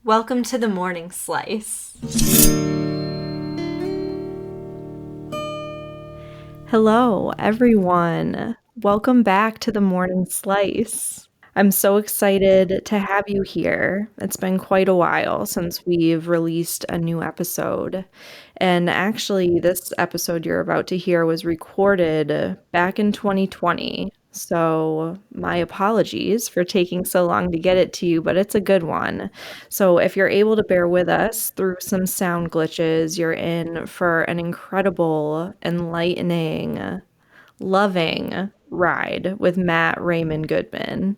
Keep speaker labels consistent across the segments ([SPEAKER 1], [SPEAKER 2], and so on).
[SPEAKER 1] Welcome to the Morning Slice. Hello, everyone. Welcome back to the Morning Slice. I'm so excited to have you here. It's been quite a while since we've released a new episode. And actually, this episode you're about to hear was recorded back in 2020. So, my apologies for taking so long to get it to you, but it's a good one. So, if you're able to bear with us through some sound glitches, you're in for an incredible, enlightening, loving ride with Matt Raymond-Goodman.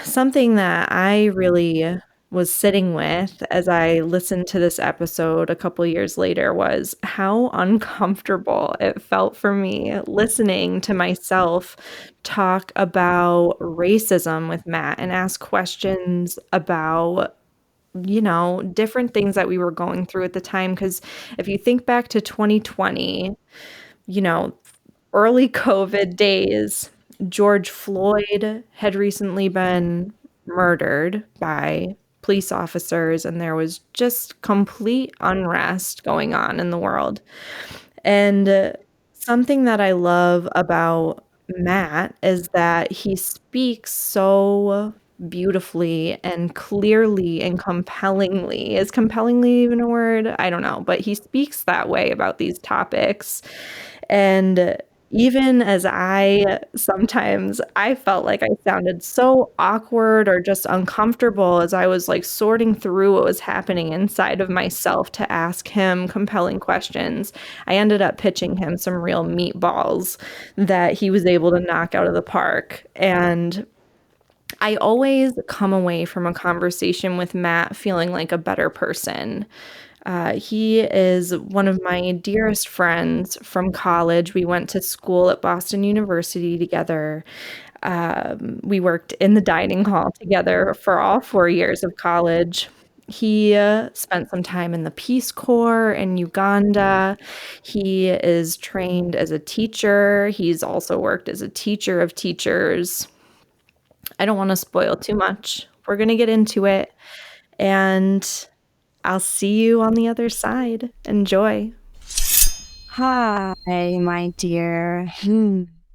[SPEAKER 1] Something that I really was sitting with as I listened to this episode a couple years later was how uncomfortable it felt for me listening to myself talk about racism with Matt and ask questions about different things that we were going through at the time. Because if you think back to 2020, you know, early COVID days, George Floyd had recently been murdered by police officers, and there was just complete unrest going on in the world. And something that I love about Matt is that he speaks so beautifully and clearly and compellingly. Is compellingly even a word? I don't know, but he speaks that way about these topics. And even as I felt like I sounded so awkward or just uncomfortable as I was like sorting through what was happening inside of myself to ask him compelling questions. I ended up pitching him some real meatballs that he was able to knock out of the park. And I always come away from a conversation with Matt feeling like a better person. He is one of my dearest friends from college. We went to school at Boston University together. We worked in the dining hall together for all 4 years of college. He spent some time in the Peace Corps in Uganda. He is trained as a teacher. He's also worked as a teacher of teachers. I don't want to spoil too much. We're going to get into it, and I'll see you on the other side. Enjoy.
[SPEAKER 2] Hi, my dear.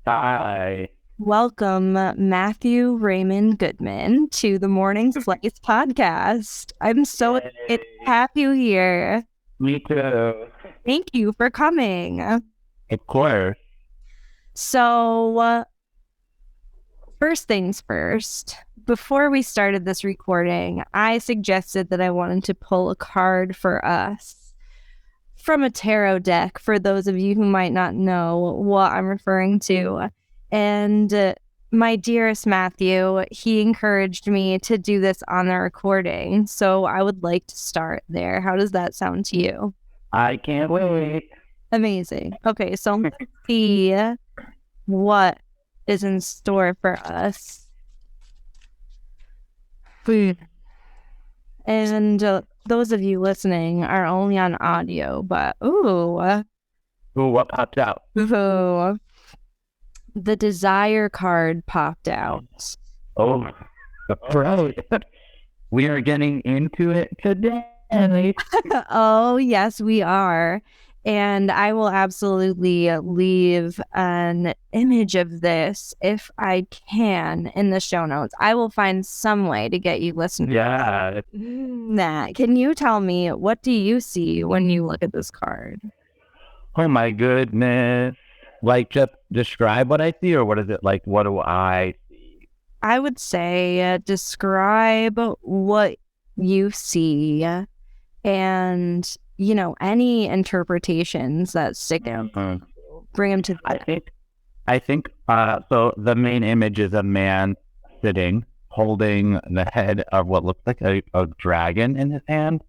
[SPEAKER 3] Hi.
[SPEAKER 2] Welcome, Matthew Raymond-Goodman, to the Morning Slice podcast. I'm so excited to
[SPEAKER 3] Yay.
[SPEAKER 2] have you here.
[SPEAKER 3] Me too.
[SPEAKER 2] Thank you for coming.
[SPEAKER 3] Of course.
[SPEAKER 2] So, first things first, before we started this recording, I suggested that I wanted to pull a card for us from a tarot deck, for those of you who might not know what I'm referring to. And my dearest Matthew, he encouraged me to do this on the recording. So I would like to start there. How does that sound to you?
[SPEAKER 3] I can't wait.
[SPEAKER 2] Amazing. Okay, so let's see what is in store for us. And those of you listening are only on audio, but
[SPEAKER 3] Ooh, what popped out?
[SPEAKER 2] ooh, the desire card popped out.
[SPEAKER 3] Oh, right. We are getting into it today.
[SPEAKER 2] Oh, yes, we are. And I will absolutely leave an image of this, if I can, in the show notes. I will find some way to get you listening.
[SPEAKER 3] Yeah.
[SPEAKER 2] Nat, can you tell me, what do you see when you look at this card?
[SPEAKER 3] Oh my goodness. Like, just describe what I see, or what is it like? What do I see?
[SPEAKER 2] I would say describe what you see, and, any interpretations that stick out,
[SPEAKER 3] Mhm.
[SPEAKER 2] bring them to
[SPEAKER 3] I
[SPEAKER 2] the
[SPEAKER 3] think, so the main image is a man sitting, holding the head of what looks like a dragon in his hand.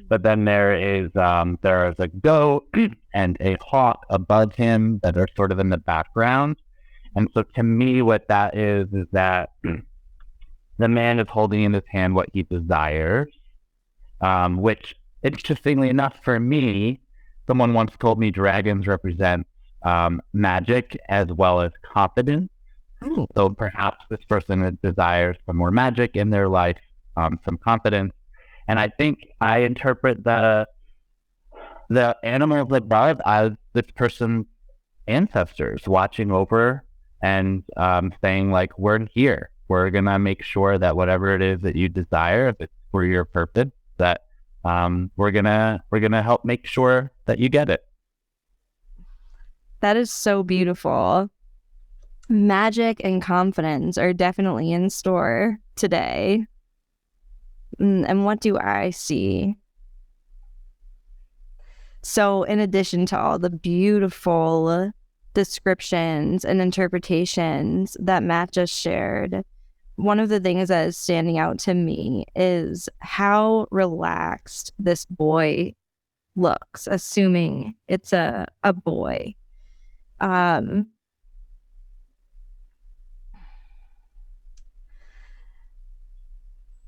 [SPEAKER 3] But then there's a goat and a hawk above him that are sort of in the background. And so to me, what that is that the man is holding in his hand what he desires, which, interestingly enough for me, someone once told me dragons represent magic as well as confidence. So perhaps this person desires some more magic in their life, some confidence. And I think I interpret the animals above as this person's ancestors watching over and saying like, we're here. We're going to make sure that whatever it is that you desire, if it's for your purpose, that we're gonna help make sure that you get it.
[SPEAKER 2] That is so beautiful. Magic and confidence are definitely in store today. And what do I see? So in addition to all the beautiful descriptions and interpretations that Matt just shared, one of the things that is standing out to me is how relaxed this boy looks, assuming it's a boy.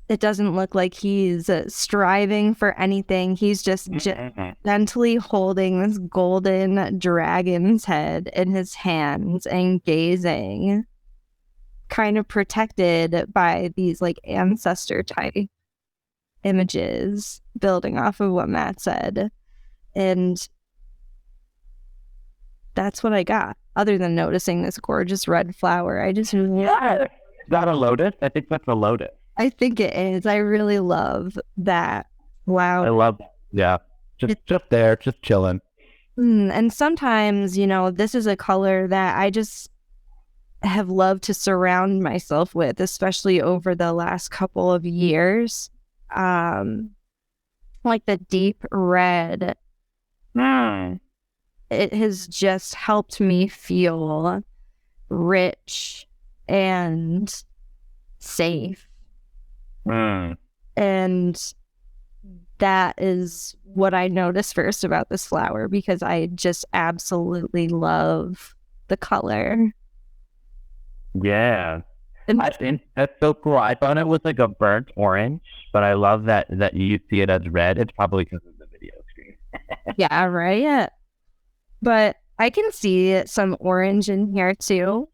[SPEAKER 2] It doesn't look like he's striving for anything. He's just gently holding this golden dragon's head in his hands and gazing, kind of protected by these like ancestor type images, building off of what Matt said. And that's what I got. Other than noticing this gorgeous red flower, I just
[SPEAKER 3] Is that a lotus? I think that's a lotus.
[SPEAKER 2] I think it is. I really love that. Wow.
[SPEAKER 3] I love that. Yeah. Just there, just chilling.
[SPEAKER 2] And sometimes, you know, this is a color that I just have loved to surround myself with, especially over the last couple of years. Like the deep red. It has just helped me feel rich and safe. And that is what I noticed first about this flower, because I just absolutely love the color.
[SPEAKER 3] Yeah. I think that's so cool. I thought it was like a burnt orange, but I love that you see it as red. It's probably because of the video screen.
[SPEAKER 2] Yeah, right. But I can see some orange in here too.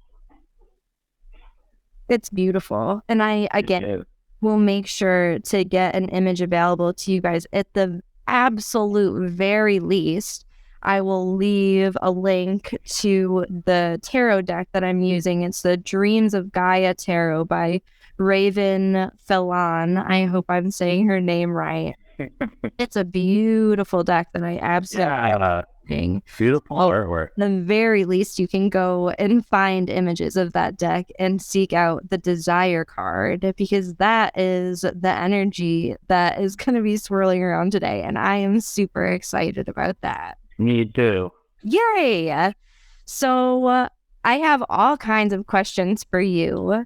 [SPEAKER 2] It's beautiful. And I, again, will make sure to get an image available to you guys. At the absolute very least, I will leave a link to the tarot deck that I'm using. It's the Dreams of Gaia Tarot by Raven Felon. I hope I'm saying her name right. It's a beautiful deck that I absolutely
[SPEAKER 3] beautiful artwork.
[SPEAKER 2] At the very least, you can go and find images of that deck and seek out the desire card, because that is the energy that is going to be swirling around today. And I am super excited about that.
[SPEAKER 3] Me too.
[SPEAKER 2] Yay! So I have all kinds of questions for you.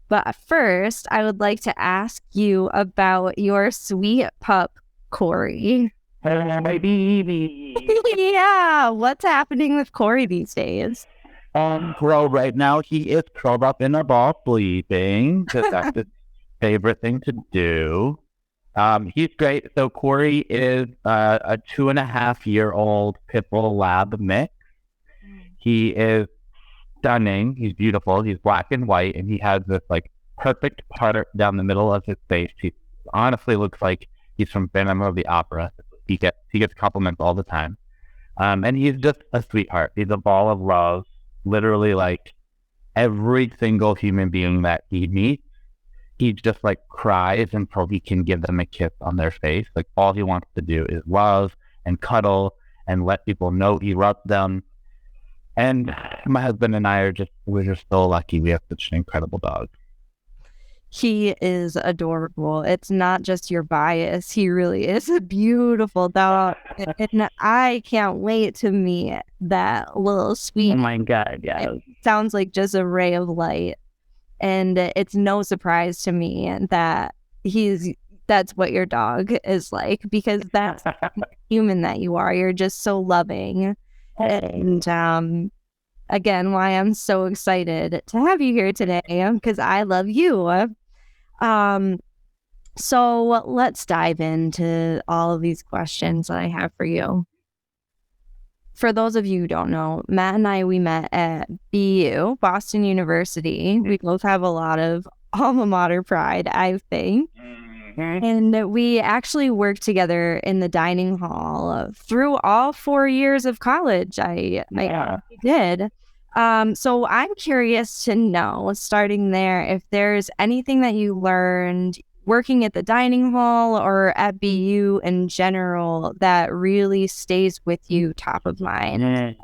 [SPEAKER 2] But first, I would like to ask you about your sweet pup, Corey.
[SPEAKER 3] Hey, my baby.
[SPEAKER 2] Yeah, what's happening with Corey these days?
[SPEAKER 3] Bro, right now he is curled up in a ball sleeping, because that's his favorite thing to do. He's great. So Corey is a 2.5-year-old pit bull lab mix. He is stunning. He's beautiful. He's black and white, and he has this like perfect part down the middle of his face. He honestly looks like he's from Phantom of the Opera. He gets compliments all the time. And he's just a sweetheart. He's a ball of love. Literally, like every single human being that he meets, he just like cries until he can give them a kiss on their face. Like all he wants to do is love and cuddle and let people know he loves them. And my husband and I we're just so lucky we have such an incredible dog.
[SPEAKER 2] He is adorable. It's not just your bias. He really is a beautiful dog. And I can't wait to meet that little sweet.
[SPEAKER 3] Oh my God, yeah.
[SPEAKER 2] It sounds like just a ray of light. And it's no surprise to me that that's what your dog is like, because that's the human that you are. You're just so loving. And again, why I'm so excited to have you here today, because I love you. So let's dive into all of these questions that I have for you. For those of you who don't know, Matt and I, we met at BU, Boston University. We both have a lot of alma mater pride, I think. And we actually worked together in the dining hall through all 4 years of college. I did. So I'm curious to know, starting there, if there's anything that you learned working at the dining hall or at BU in general that really stays with you top of mind.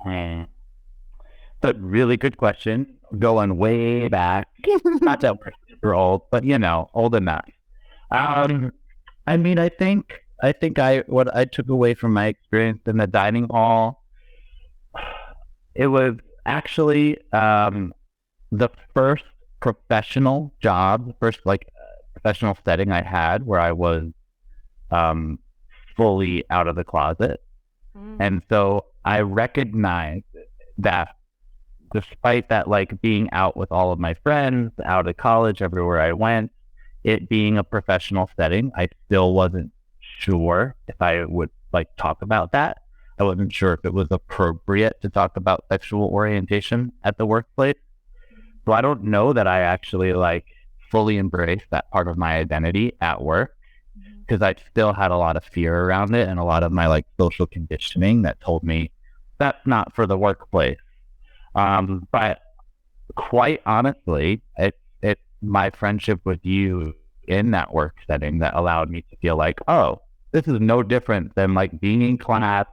[SPEAKER 3] But really good question. Going way back. Not that we're super old, but old enough. I mean, I think what I took away from my experience in the dining hall, it was actually the first professional job, the first professional setting I had where I was fully out of the closet. And so I recognized that despite that, being out with all of my friends, out of college, everywhere I went, it being a professional setting, I still wasn't sure if I would talk about that. I wasn't sure if it was appropriate to talk about sexual orientation at the workplace. So I don't know that I actually fully embraced that part of my identity at work, because I still had a lot of fear around it and a lot of my social conditioning that told me that's not for the workplace. But quite honestly, it's my friendship with you in that work setting that allowed me to feel oh, this is no different than being in class,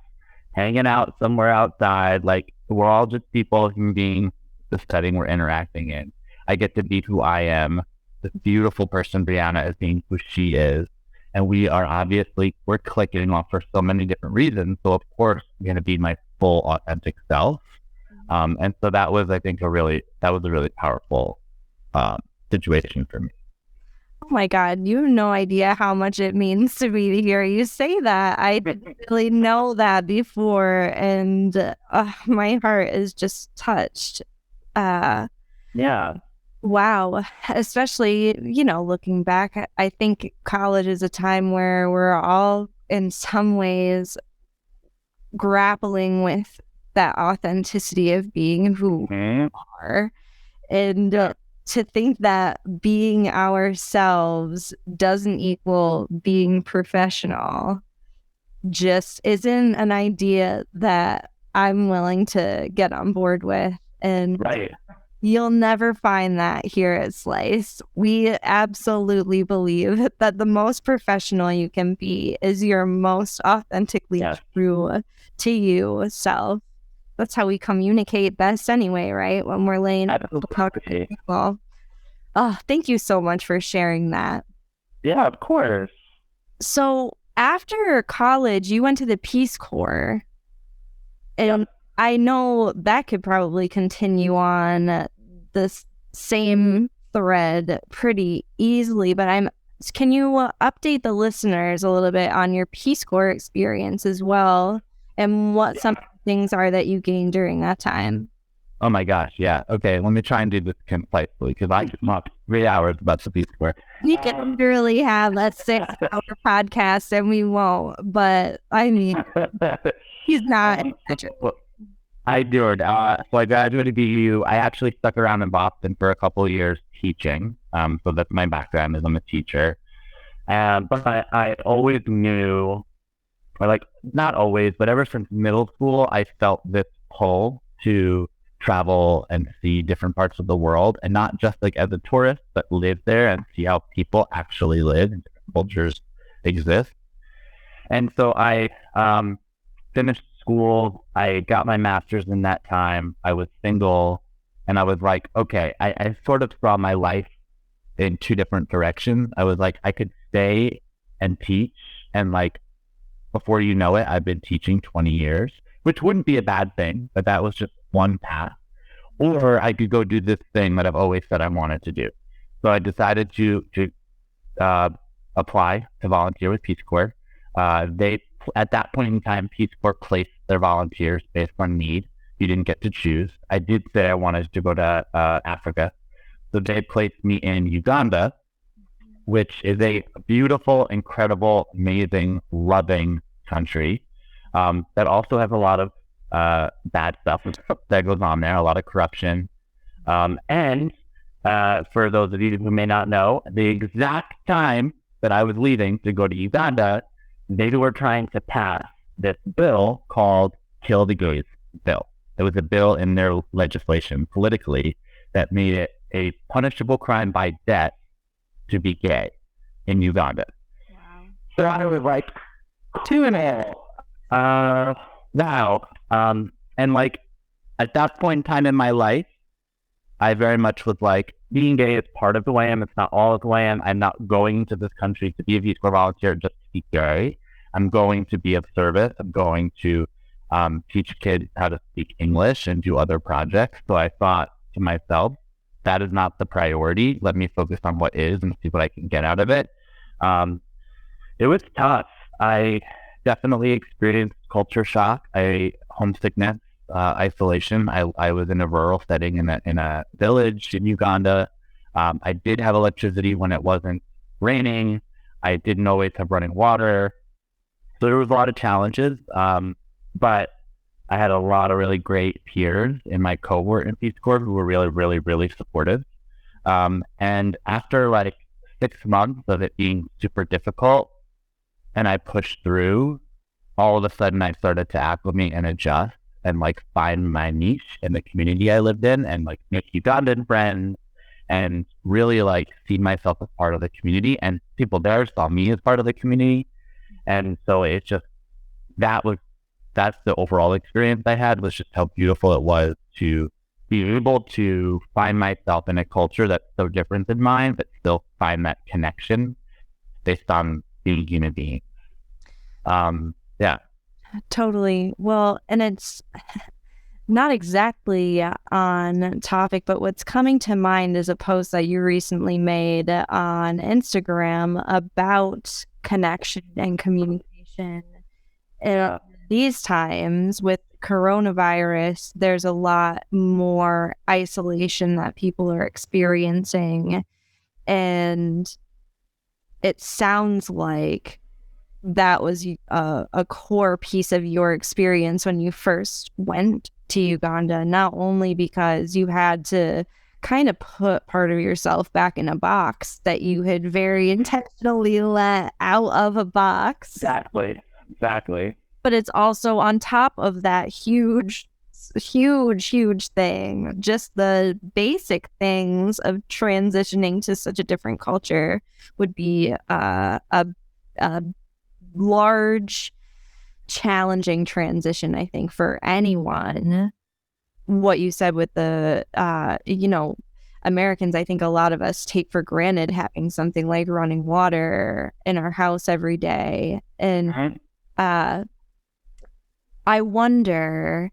[SPEAKER 3] hanging out somewhere outside. We're all just people, human beings, the setting we're interacting in. I get to be who I am. This beautiful person, Brianna, is being who she is. And we're clicking off for so many different reasons. So of course, I'm going to be my full authentic self. And so that was, I think, a really powerful situation for me.
[SPEAKER 2] Oh my God, you have no idea how much it means to me to hear you say that. I didn't really know that before, and my heart is just touched.
[SPEAKER 3] Yeah.
[SPEAKER 2] Wow. Especially, looking back, I think college is a time where we're all in some ways grappling with that authenticity of being who we are. And to think that being ourselves doesn't equal being professional just isn't an idea that I'm willing to get on board with. And
[SPEAKER 3] right.
[SPEAKER 2] You'll never find that here at Slice. We absolutely believe that the most professional you can be is your most authentically true to you self. That's how we communicate best anyway, right? When we're laying out people. Oh, thank you so much for sharing that.
[SPEAKER 3] Yeah, of course.
[SPEAKER 2] So after college, you went to the Peace Corps. And I know that could probably continue on this same thread pretty easily, but can you update the listeners a little bit on your Peace Corps experience as well, and what some things are that you gained during that time?
[SPEAKER 3] Oh my gosh, yeah. Okay, let me try and do this concisely, because I could talk 3 hours about the Peace Corps.
[SPEAKER 2] We can literally have a 6-hour podcast and we won't, but I mean, he's not.
[SPEAKER 3] I did. So I graduated BU. I actually stuck around in Boston for a couple of years teaching. So that's my background, is I'm a teacher. But I always knew, or not always, but ever since middle school, I felt this pull to travel and see different parts of the world, and not just as a tourist, but live there and see how people actually live and different cultures exist. And so I finished school. I got my master's in that time. I was single, and I was okay, I sort of saw my life in two different directions. I was I could stay and teach, and before you know it, I've been teaching 20 years, which wouldn't be a bad thing, but that was just one path. Or I could go do this thing that I've always said I wanted to do. So I decided to apply to volunteer with Peace Corps. At that point in time, Peace Corps placed their volunteers based on need. You didn't get to choose. I did say I wanted to go to Africa. So they placed me in Uganda, which is a beautiful, incredible, amazing, loving country that also has a lot of bad stuff that goes on there, a lot of corruption. And for those of you who may not know, the exact time that I was leaving to go to Uganda, they were trying to pass this bill called Kill the Gays bill. It was a bill in their legislation politically that made it a punishable crime by death to be gay in Uganda.
[SPEAKER 2] Wow.
[SPEAKER 3] So I was like, 2.5. Now, and like at that point in time in my life, I very much was like, being gay is part of who I am. It's not all of who I am. I'm not going to this country to be a Peace Corps volunteer just to be gay. I'm going to be of service. I'm going to teach kids how to speak English and do other projects. So I thought to myself, that is not the priority. Let me focus on what is and see what I can get out of it. It was tough. I definitely experienced culture shock, homesickness, isolation. I was in a rural setting in a village in Uganda. I did have electricity when it wasn't raining. I didn't always have running water. So there was a lot of challenges, but I had a lot of really great peers in my cohort in Peace Corps who were really, really, really supportive. And after like 6 months of it being super difficult and I pushed through, all of a sudden I started to acclimate and adjust and like find my niche in the community I lived in and like make Ugandan friends and really like see myself as part of the community, and people there saw me as part of the community. And so it's just, that's the overall experience I had, was just how beautiful it was to be able to find myself in a culture that's so different than mine, but still find that connection based on being human beings. Yeah.
[SPEAKER 2] Totally. Well, and it's not exactly on topic, but what's coming to mind is a post that you recently made on Instagram about connection and communication. These times with coronavirus, there's a lot more isolation that people are experiencing. And it sounds like that was a core piece of your experience when you first went to Uganda, not only because you had to kind of put part of yourself back in a box that you had very intentionally let out of a box.
[SPEAKER 3] Exactly.
[SPEAKER 2] But it's also on top of that huge thing, just the basic things of transitioning to such a different culture would be a large, challenging transition, I think, for anyone. What you said with the, Americans, I think a lot of us take for granted having something like running water in our house every day. And I wonder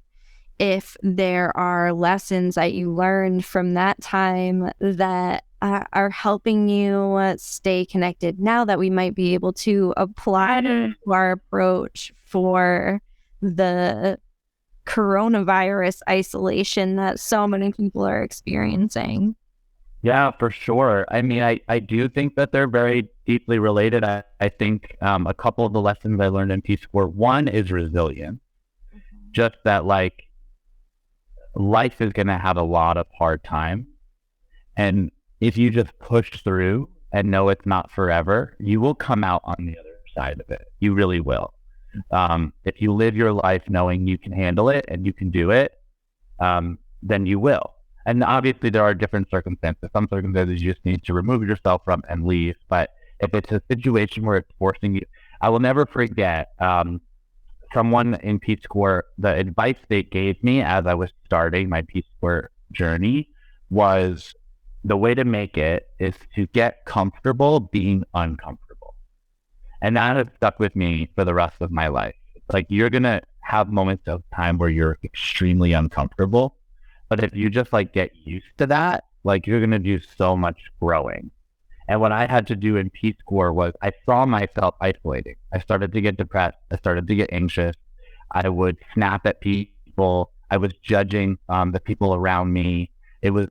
[SPEAKER 2] if there are lessons that you learned from that time that are helping you stay connected now that we might be able to apply to our approach for the coronavirus isolation that so many people are experiencing.
[SPEAKER 3] Yeah, for sure. I mean, I do think that they're very deeply related. I think a couple of the lessons I learned in Peace Corps, one is resilience. Just that like life is going to have a lot of hard times. And if you just push through and know it's not forever, you will come out on the other side of it. You really will. If you live your life knowing you can handle it and you can do it, then you will. And obviously there are different circumstances. Some circumstances you just need to remove yourself from and leave. But if it's a situation where it's forcing you, I will never forget someone in Peace Corps, the advice they gave me as I was starting my Peace Corps journey was, the way to make it is to get comfortable being uncomfortable. And that has stuck with me for the rest of my life. Like, you're going to have moments of time where you're extremely uncomfortable, but if you just like get used to that, like you're going to do so much growing. And what I had to do in Peace Corps was I saw myself isolating. I started to get depressed. I started to get anxious. I would snap at people. I was judging the people around me. It was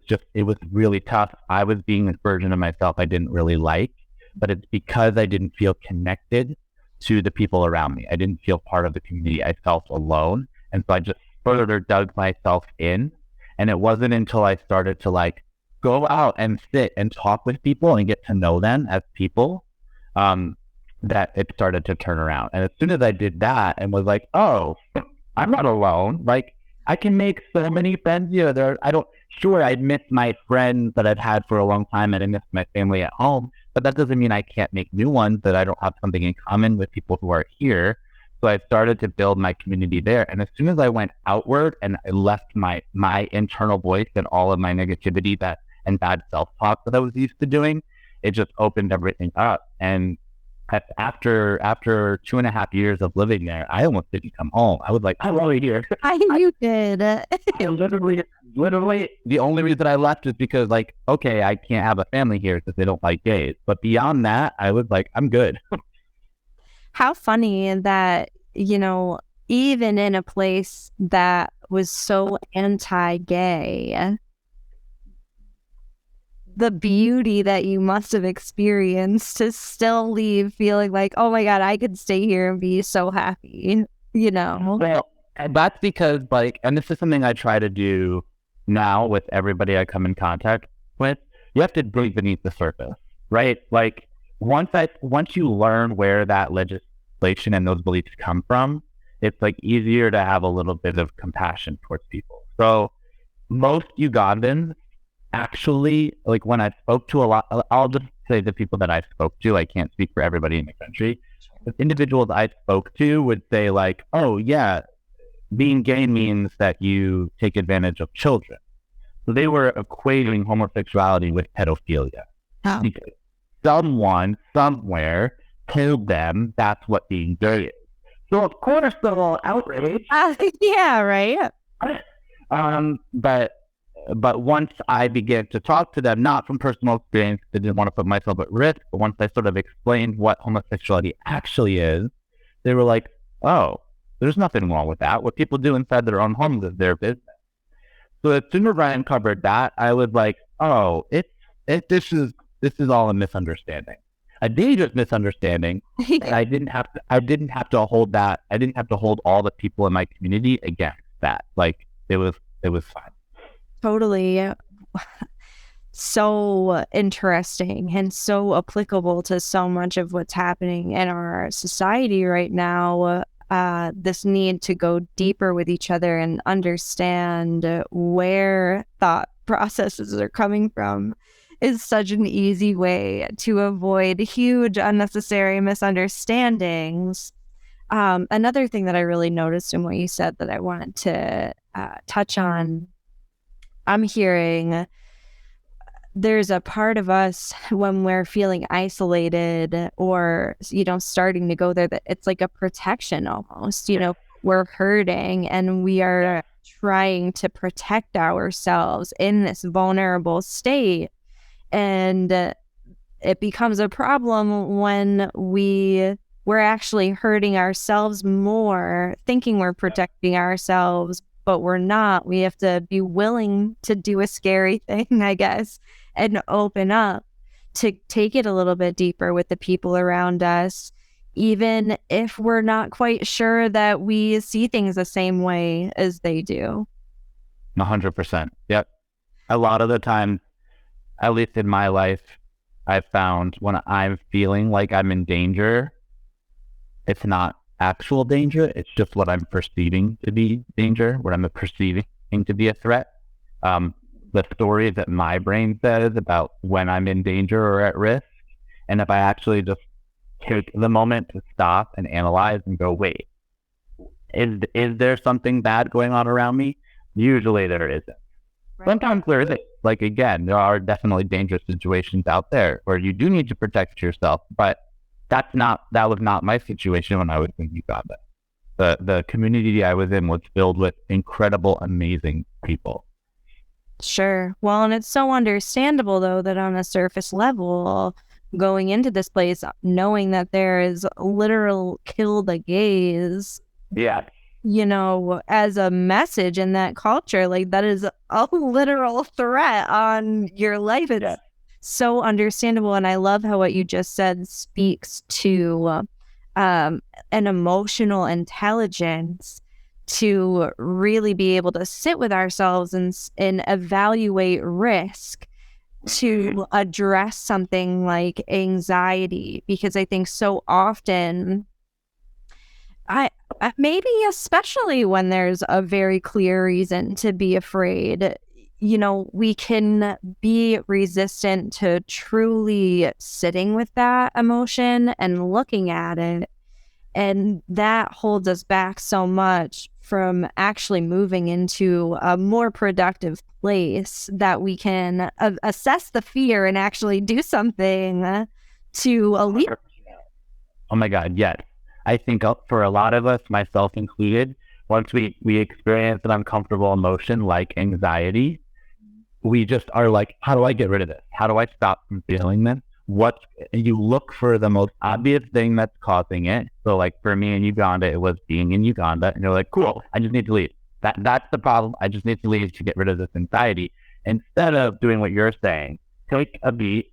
[SPEAKER 3] really tough. I was being a version of myself I didn't really like, but it's because I didn't feel connected to the people around me. I didn't feel part of the community. I felt alone. And so I just further dug myself in. And it wasn't until I started to like go out and sit and talk with people and get to know them as people that it started to turn around. And as soon as I did that and was like, oh, I'm not alone. Like, I can make so many friends here. I'd miss my friends that I've had for a long time, and I miss my family at home, but that doesn't mean I can't make new ones, that I don't have something in common with people who are here. So I started to build my community there. And as soon as I went outward and I left my internal voice and all of my negativity and bad self-talk that I was used to doing, it just opened everything up. And after 2.5 years of living there, I almost didn't come home. I was like, I'm really here.
[SPEAKER 2] You did.
[SPEAKER 3] Literally, the only reason I left is because, like, okay, I can't have a family here because they don't like gays. But beyond that, I was like, I'm good.
[SPEAKER 2] How funny that, even in a place that was so anti-gay, the beauty that you must have experienced to still leave feeling like, oh my God, I could stay here and be so happy,
[SPEAKER 3] Well, that's because, like, and this is something I try to do now with everybody I come in contact with. You have to breathe beneath the surface, right? Like, once you learn where that legislation and those beliefs come from, it's like easier to have a little bit of compassion towards people. So most Ugandans actually, like, when I spoke to a lot, I'll just say the people that I spoke to, I can't speak for everybody in the country. The individuals I spoke to would say, like, oh yeah, being gay means that you take advantage of children. So they were equating homosexuality with pedophilia.
[SPEAKER 2] Oh.
[SPEAKER 3] Because someone somewhere told them that's what being gay is. So of course they're all outraged.
[SPEAKER 2] Yeah, right.
[SPEAKER 3] But once I began to talk to them, not from personal experience, I didn't want to put myself at risk, but once I sort of explained what homosexuality actually is, they were like, oh, there's nothing wrong with that. What people do inside their own homes is their business. So as soon as I uncovered that, I was like, oh, this is all a misunderstanding. A dangerous misunderstanding. And I didn't have to hold that. I didn't have to hold all the people in my community against that. Like, it was fine.
[SPEAKER 2] Totally. So interesting and so applicable to so much of what's happening in our society right now. This need to go deeper with each other and understand where thought processes are coming from is such an easy way to avoid huge unnecessary misunderstandings. Another thing that I really noticed in what you said that I wanted to touch on, I'm hearing there's a part of us when we're feeling isolated or, starting to go there, that it's like a protection almost, we're hurting and we are trying to protect ourselves in this vulnerable state. And it becomes a problem when we're actually hurting ourselves more, thinking we're protecting ourselves, but we're not. We have to be willing to do a scary thing, I guess, and open up to take it a little bit deeper with the people around us, even if we're not quite sure that we see things the same way as they do.
[SPEAKER 3] 100%. Yep. A lot of the time, at least in my life, I've found when I'm feeling like I'm in danger, it's not actual danger. It's just what I'm perceiving to be danger, what I'm perceiving to be a threat. The story that my brain says about when I'm in danger or at risk. And if I actually just take the moment to stop and analyze and go, wait, is there something bad going on around me? Usually there isn't. Right. Sometimes there isn't. Like, again, there are definitely dangerous situations out there where you do need to protect yourself, but that was not my situation when I was in Uganda. The community I was in was filled with incredible, amazing people.
[SPEAKER 2] Sure. Well, and it's so understandable, though, that on a surface level, going into this place, knowing that there is literal kill the gays,
[SPEAKER 3] yeah,
[SPEAKER 2] as a message in that culture, like, that is a literal threat on your life. It's so understandable. And I love how what you just said speaks to an emotional intelligence to really be able to sit with ourselves and evaluate risk to address something like anxiety, because I think so often maybe especially when there's a very clear reason to be afraid, we can be resistant to truly sitting with that emotion and looking at it. And that holds us back so much from actually moving into a more productive place that we can assess the fear and actually do something to alleviate.
[SPEAKER 3] Oh my God, yes. I think for a lot of us, myself included, once we experience an uncomfortable emotion like anxiety, we just are like, how do I get rid of this? How do I stop from feeling this? You look for the most obvious thing that's causing it. So like for me in Uganda, it was being in Uganda, and you're like, cool, I just need to leave. That's the problem. I just need to leave to get rid of this anxiety. Instead of doing what you're saying, take a beat,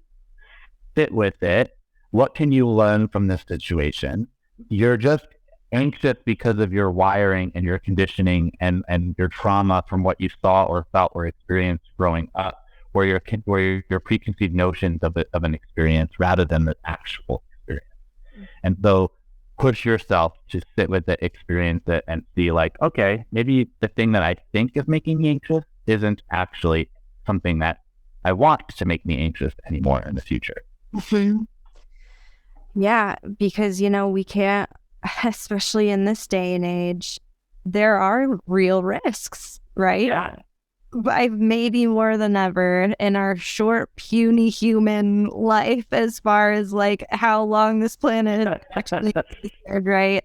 [SPEAKER 3] sit with it. What can you learn from this situation? You're just anxious because of your wiring and your conditioning and your trauma from what you saw or felt or experienced growing up, where your preconceived notions of an experience rather than the actual experience. And so push yourself to sit with it, experience it, and see like, okay, maybe the thing that I think is making me anxious isn't actually something that I want to make me anxious anymore in the future.
[SPEAKER 2] Mm-hmm. Yeah, because, we can't, especially in this day and age, there are real risks, right?
[SPEAKER 3] Yeah.
[SPEAKER 2] Maybe more than ever in our short, puny human life, as far as like how long this planet actually existed, right?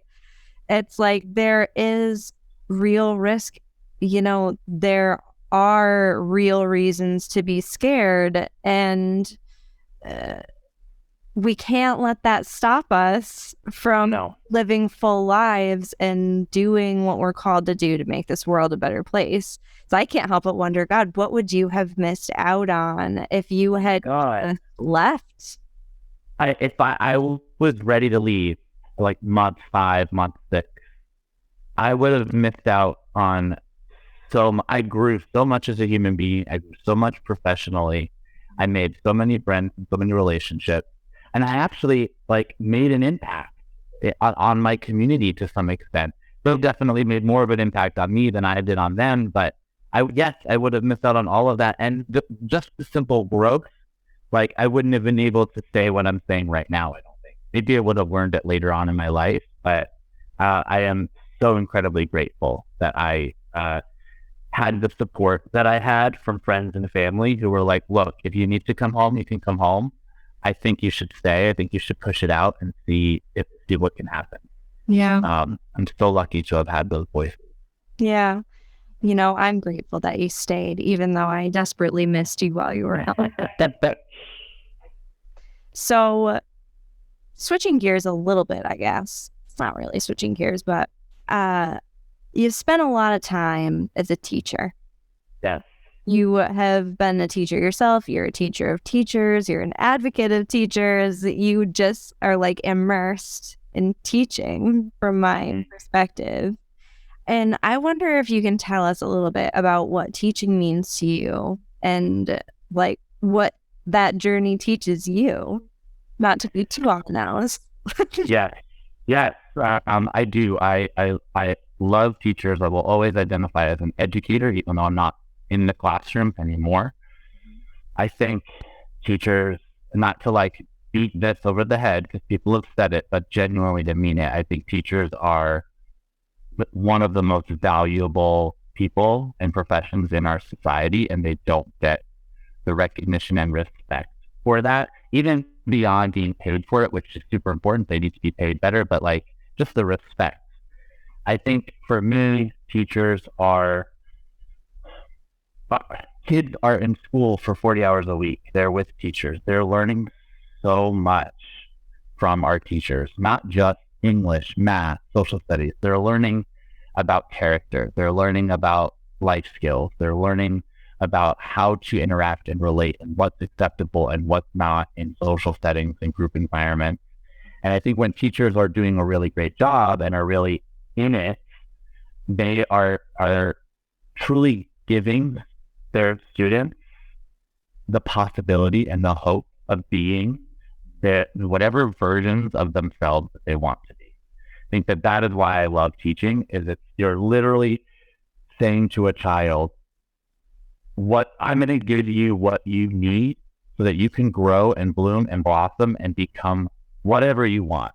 [SPEAKER 2] It's like there is real risk. There are real reasons to be scared, and we can't let that stop us from living full lives and doing what we're called to do to make this world a better place. So I can't help but wonder, God, what would you have missed out on if you had left?
[SPEAKER 3] If I was ready to leave, like month 5, month 6, I would have missed out on I grew so much as a human being. I grew so much professionally. I made so many friends and so many relationships. And I actually made an impact on my community to some extent. So definitely made more of an impact on me than I did on them. But I would have missed out on all of that. And just the simple growth, I wouldn't have been able to say what I'm saying right now, I don't think. Maybe I would have learned it later on in my life. But I am so incredibly grateful that I had the support that I had from friends and family who were like, look, if you need to come home, you can come home. I think you should stay. I think you should push it out and see what can happen.
[SPEAKER 2] Yeah.
[SPEAKER 3] I'm so lucky to have had those voices.
[SPEAKER 2] Yeah. I'm grateful that you stayed, even though I desperately missed you while you were out. So switching gears a little bit, I guess. It's not really switching gears, but you've spent a lot of time as a teacher.
[SPEAKER 3] Yes.
[SPEAKER 2] You have been a teacher yourself. You're a teacher of teachers. You're an advocate of teachers. You just are immersed in teaching from my perspective. And I wonder if you can tell us a little bit about what teaching means to you and what that journey teaches you. Not to be too on nose.
[SPEAKER 3] Yes. I do. I love teachers. I will always identify as an educator, even though I'm not in the classroom anymore. I think teachers, not to beat this over the head because people have said it, but genuinely to mean it, I think teachers are one of the most valuable people and professions in our society, and they don't get the recognition and respect for that, even beyond being paid for it, which is super important. They need to be paid better, but just the respect. I think for me, kids are in school for 40 hours a week. They're with teachers. They're learning so much from our teachers, not just English, math, social studies. They're learning about character. They're learning about life skills. They're learning about how to interact and relate and what's acceptable and what's not in social settings and group environments. And I think when teachers are doing a really great job and are really in it, they are truly giving their students the possibility and the hope of being whatever versions of themselves that they want to be. I think that is why I love teaching, is that you're literally saying to a child, what I'm going to give you what you need so that you can grow and bloom and blossom and become whatever you want.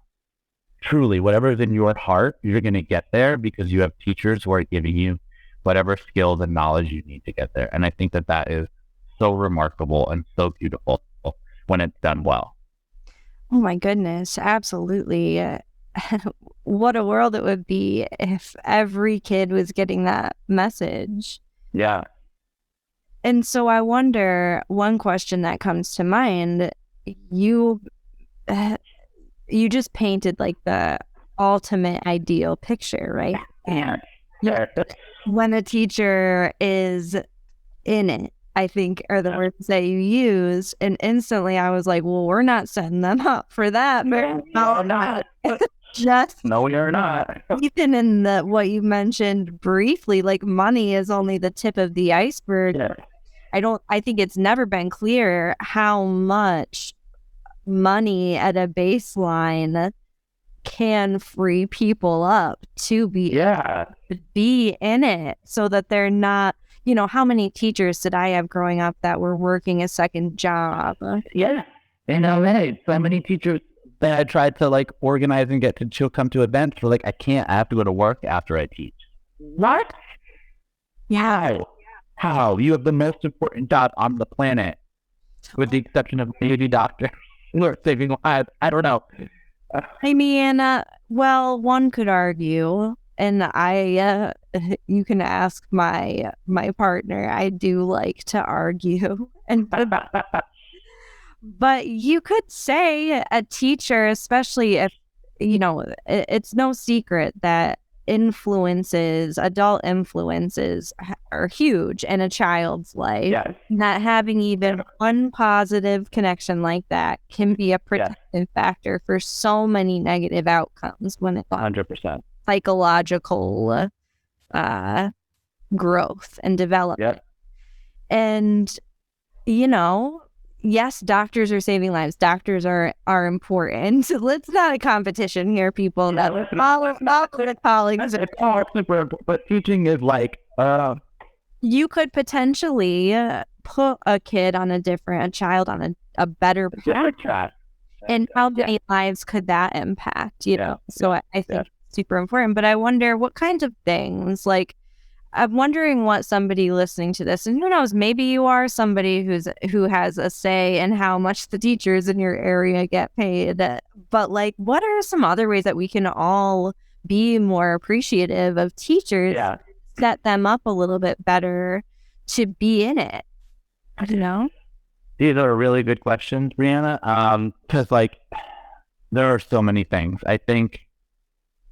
[SPEAKER 3] Truly, whatever is in your heart, you're going to get there because you have teachers who are giving you whatever skills and knowledge you need to get there. And I think that is so remarkable and so beautiful when it's done well.
[SPEAKER 2] Oh my goodness, absolutely. What a world it would be if every kid was getting that message.
[SPEAKER 3] Yeah.
[SPEAKER 2] And so I wonder, one question that comes to mind, you just painted like the ultimate ideal picture, right?
[SPEAKER 3] Yeah.
[SPEAKER 2] When a teacher is in it, I think are the words that you use. And instantly I was like, well, we're not setting them up for that.
[SPEAKER 3] No, not.
[SPEAKER 2] No,
[SPEAKER 3] we are not.
[SPEAKER 2] Even in what you mentioned briefly, like money is only the tip of the iceberg.
[SPEAKER 3] Yeah.
[SPEAKER 2] I think it's never been clear how much money at a baseline can free people up to be in it, so that they're not, how many teachers did I have growing up that were working a second job?
[SPEAKER 3] Yeah. In LA, so many teachers that I tried to like organize and get to come to events were like, I have to go to work after I teach. What? Yeah. How? You have the most important job on the planet, with the exception of maybe doctors who are saving lives. I don't know.
[SPEAKER 2] I mean, well, one could argue, and you can ask my partner. I do like to argue, but you could say a teacher, especially if, it's no secret that adult influences are huge in a child's life.
[SPEAKER 3] Yes.
[SPEAKER 2] Not having even one positive connection like that can be a protective factor for so many negative outcomes when it's
[SPEAKER 3] 100%
[SPEAKER 2] psychological growth and development. And, yes, doctors are saving lives. Doctors are important. So it's not a competition here, people.
[SPEAKER 3] But teaching is like,
[SPEAKER 2] you could potentially put a child on a better path. And how many lives could that impact? So I think it's super important. But I wonder what kinds of things, like, I'm wondering what somebody listening to this, and who knows, maybe you are somebody who has a say in how much the teachers in your area get paid. But like, what are some other ways that we can all be more appreciative of teachers, set them up a little bit better to be in it? I don't know.
[SPEAKER 3] These are really good questions, Brianna. Because like, there are so many things. I think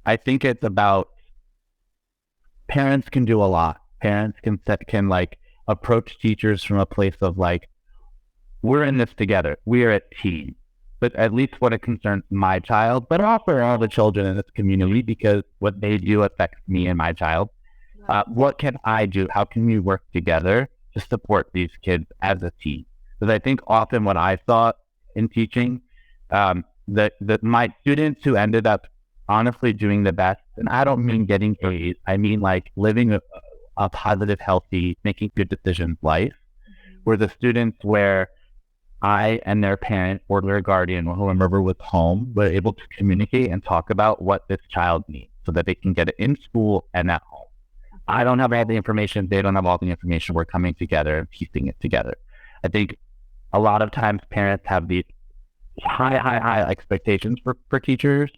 [SPEAKER 3] it's about, parents can do a lot. Parents can like approach teachers from a place of like, we're in this together. We are a team. But at least when it concerns my child, but also all the children in this community, because what they do affects me and my child. What can I do? How can we work together to support these kids as a team? Because I think often what I saw in teaching, that my students who ended up honestly doing the best, and I don't mean getting A's, I mean like living a positive, healthy, making good decisions life, were the students where I and their parent or their guardian or whoever was home were able to communicate and talk about what this child needs so that they can get it in school and at home. I don't have all the information. They don't have all the information. We're coming together and piecing it together. I think a lot of times parents have these high expectations for teachers,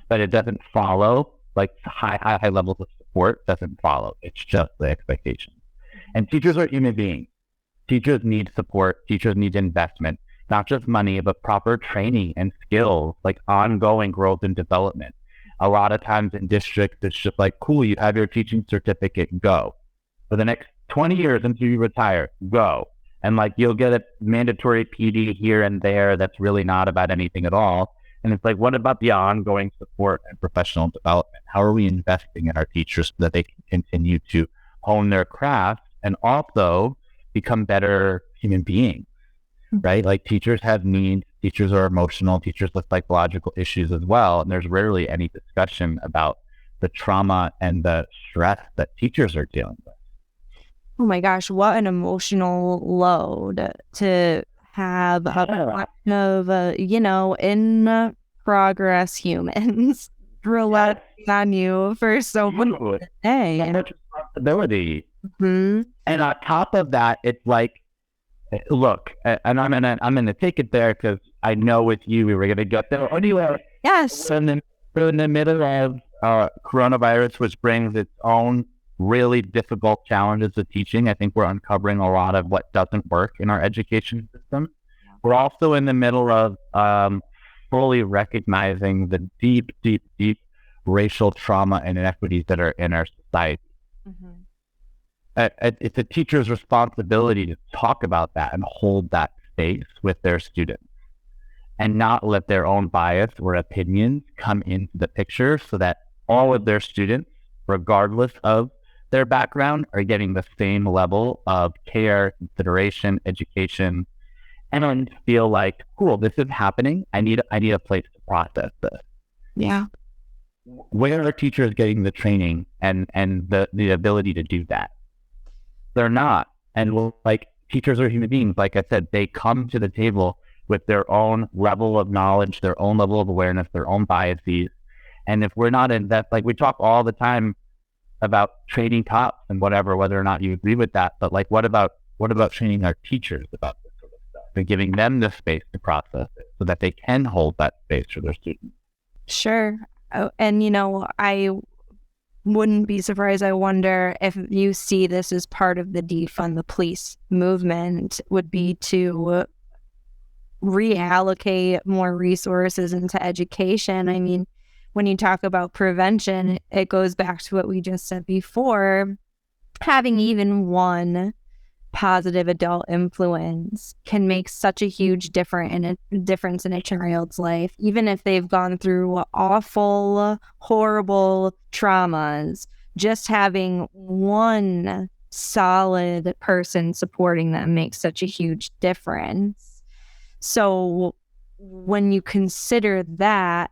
[SPEAKER 3] but it doesn't follow. Like high levels of support doesn't follow. It's just the expectation. And teachers are human beings. Teachers need support. Teachers need investment, not just money, but proper training and skills, like ongoing growth and development. A lot of times in districts, it's just like, cool, you have your teaching certificate, go. For the next 20 years until you retire, go. And like, you'll get a mandatory PD here and there that's really not about anything at all. And it's like, what about the ongoing support and professional development? How are we investing in our teachers so that they can continue to hone their craft and also become better human beings? right? Like teachers have needs, teachers are emotional, teachers with psychological issues as well. And there's rarely any discussion about the trauma and the stress that teachers are dealing with.
[SPEAKER 2] Oh my gosh, what an emotional load to have a bunch of, in progress humans relying on you for so much day.
[SPEAKER 3] So much responsibility.
[SPEAKER 2] Mm-hmm.
[SPEAKER 3] And on top of that, it's like, look, and I'm gonna take it there because I know with you we were gonna get there anyway.
[SPEAKER 2] Yes.
[SPEAKER 3] We're in the middle of coronavirus, which brings its own really difficult challenges of teaching. I think we're uncovering a lot of what doesn't work in our education system. We're also in the middle of fully recognizing the deep, deep, deep racial trauma and inequities that are in our society. It's a teacher's responsibility to talk about that and hold that space with their students and not let their own bias or opinions come into the picture so that all of their students, regardless of their background, are getting the same level of care, consideration, education, and feel like, cool, this is happening. I need a place to process this.
[SPEAKER 2] Yeah.
[SPEAKER 3] Where are teachers getting the training and the ability to do that? They're not. And like teachers are human beings. Like I said, they come to the table with their own level of knowledge, their own level of awareness, their own biases. And if we're not in that, like we talk all the time about training cops and whatever, whether or not you agree with that, but like what about training our teachers about this sort of stuff and giving them the space to process it so that they can hold that space for their students?
[SPEAKER 2] Sure. Oh, and I wouldn't be surprised. I wonder if you see this as part of the defund the police movement would be to reallocate more resources into education. I mean, when you talk about prevention, it goes back to what we just said before. Having even one positive adult influence can make such a huge difference in a child's life, even if they've gone through awful, horrible traumas. Just having one solid person supporting them makes such a huge difference. So when you consider that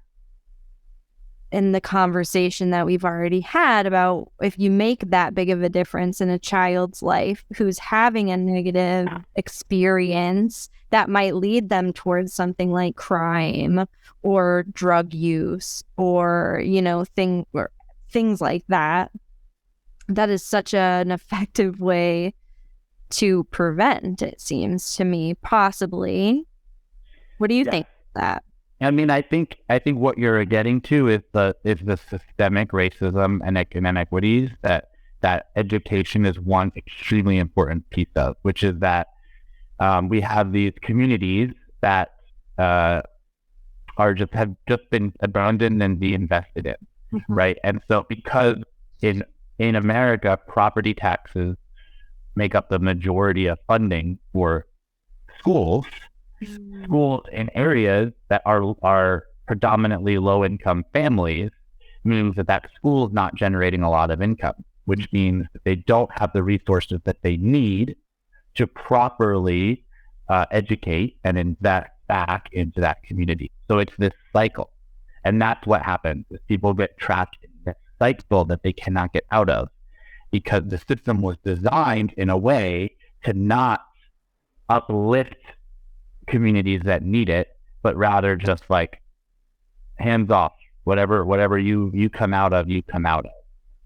[SPEAKER 2] in the conversation that we've already had about if you make that big of a difference in a child's life who's having a negative experience that might lead them towards something like crime or drug use or, things like that, that is such an effective way to prevent, it seems to me, possibly. What do you think of that?
[SPEAKER 3] I mean, I think what you're getting to is the systemic racism and inequities that education is one extremely important piece of, which is that we have these communities that have just been abandoned and de-invested in, right? And so because in America, property taxes make up the majority of funding for schools in areas that are predominantly low-income families means that school is not generating a lot of income, which means that they don't have the resources that they need to properly educate and invest back into that community. So it's this cycle. And that's what happens is people get trapped in this cycle that they cannot get out of because the system was designed in a way to not uplift communities that need it, but rather just like hands off, whatever you come out of, you come out of.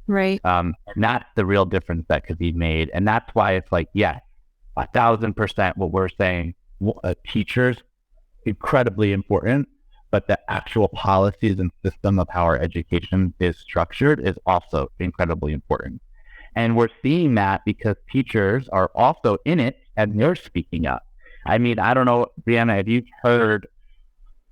[SPEAKER 2] Right.
[SPEAKER 3] And that's the real difference that could be made. And that's why it's like, yes, 1,000% what we're saying, teachers, incredibly important, but the actual policies and system of how our education is structured is also incredibly important. And we're seeing that because teachers are also in it and they're speaking up. I mean, I don't know, Brianna, have you heard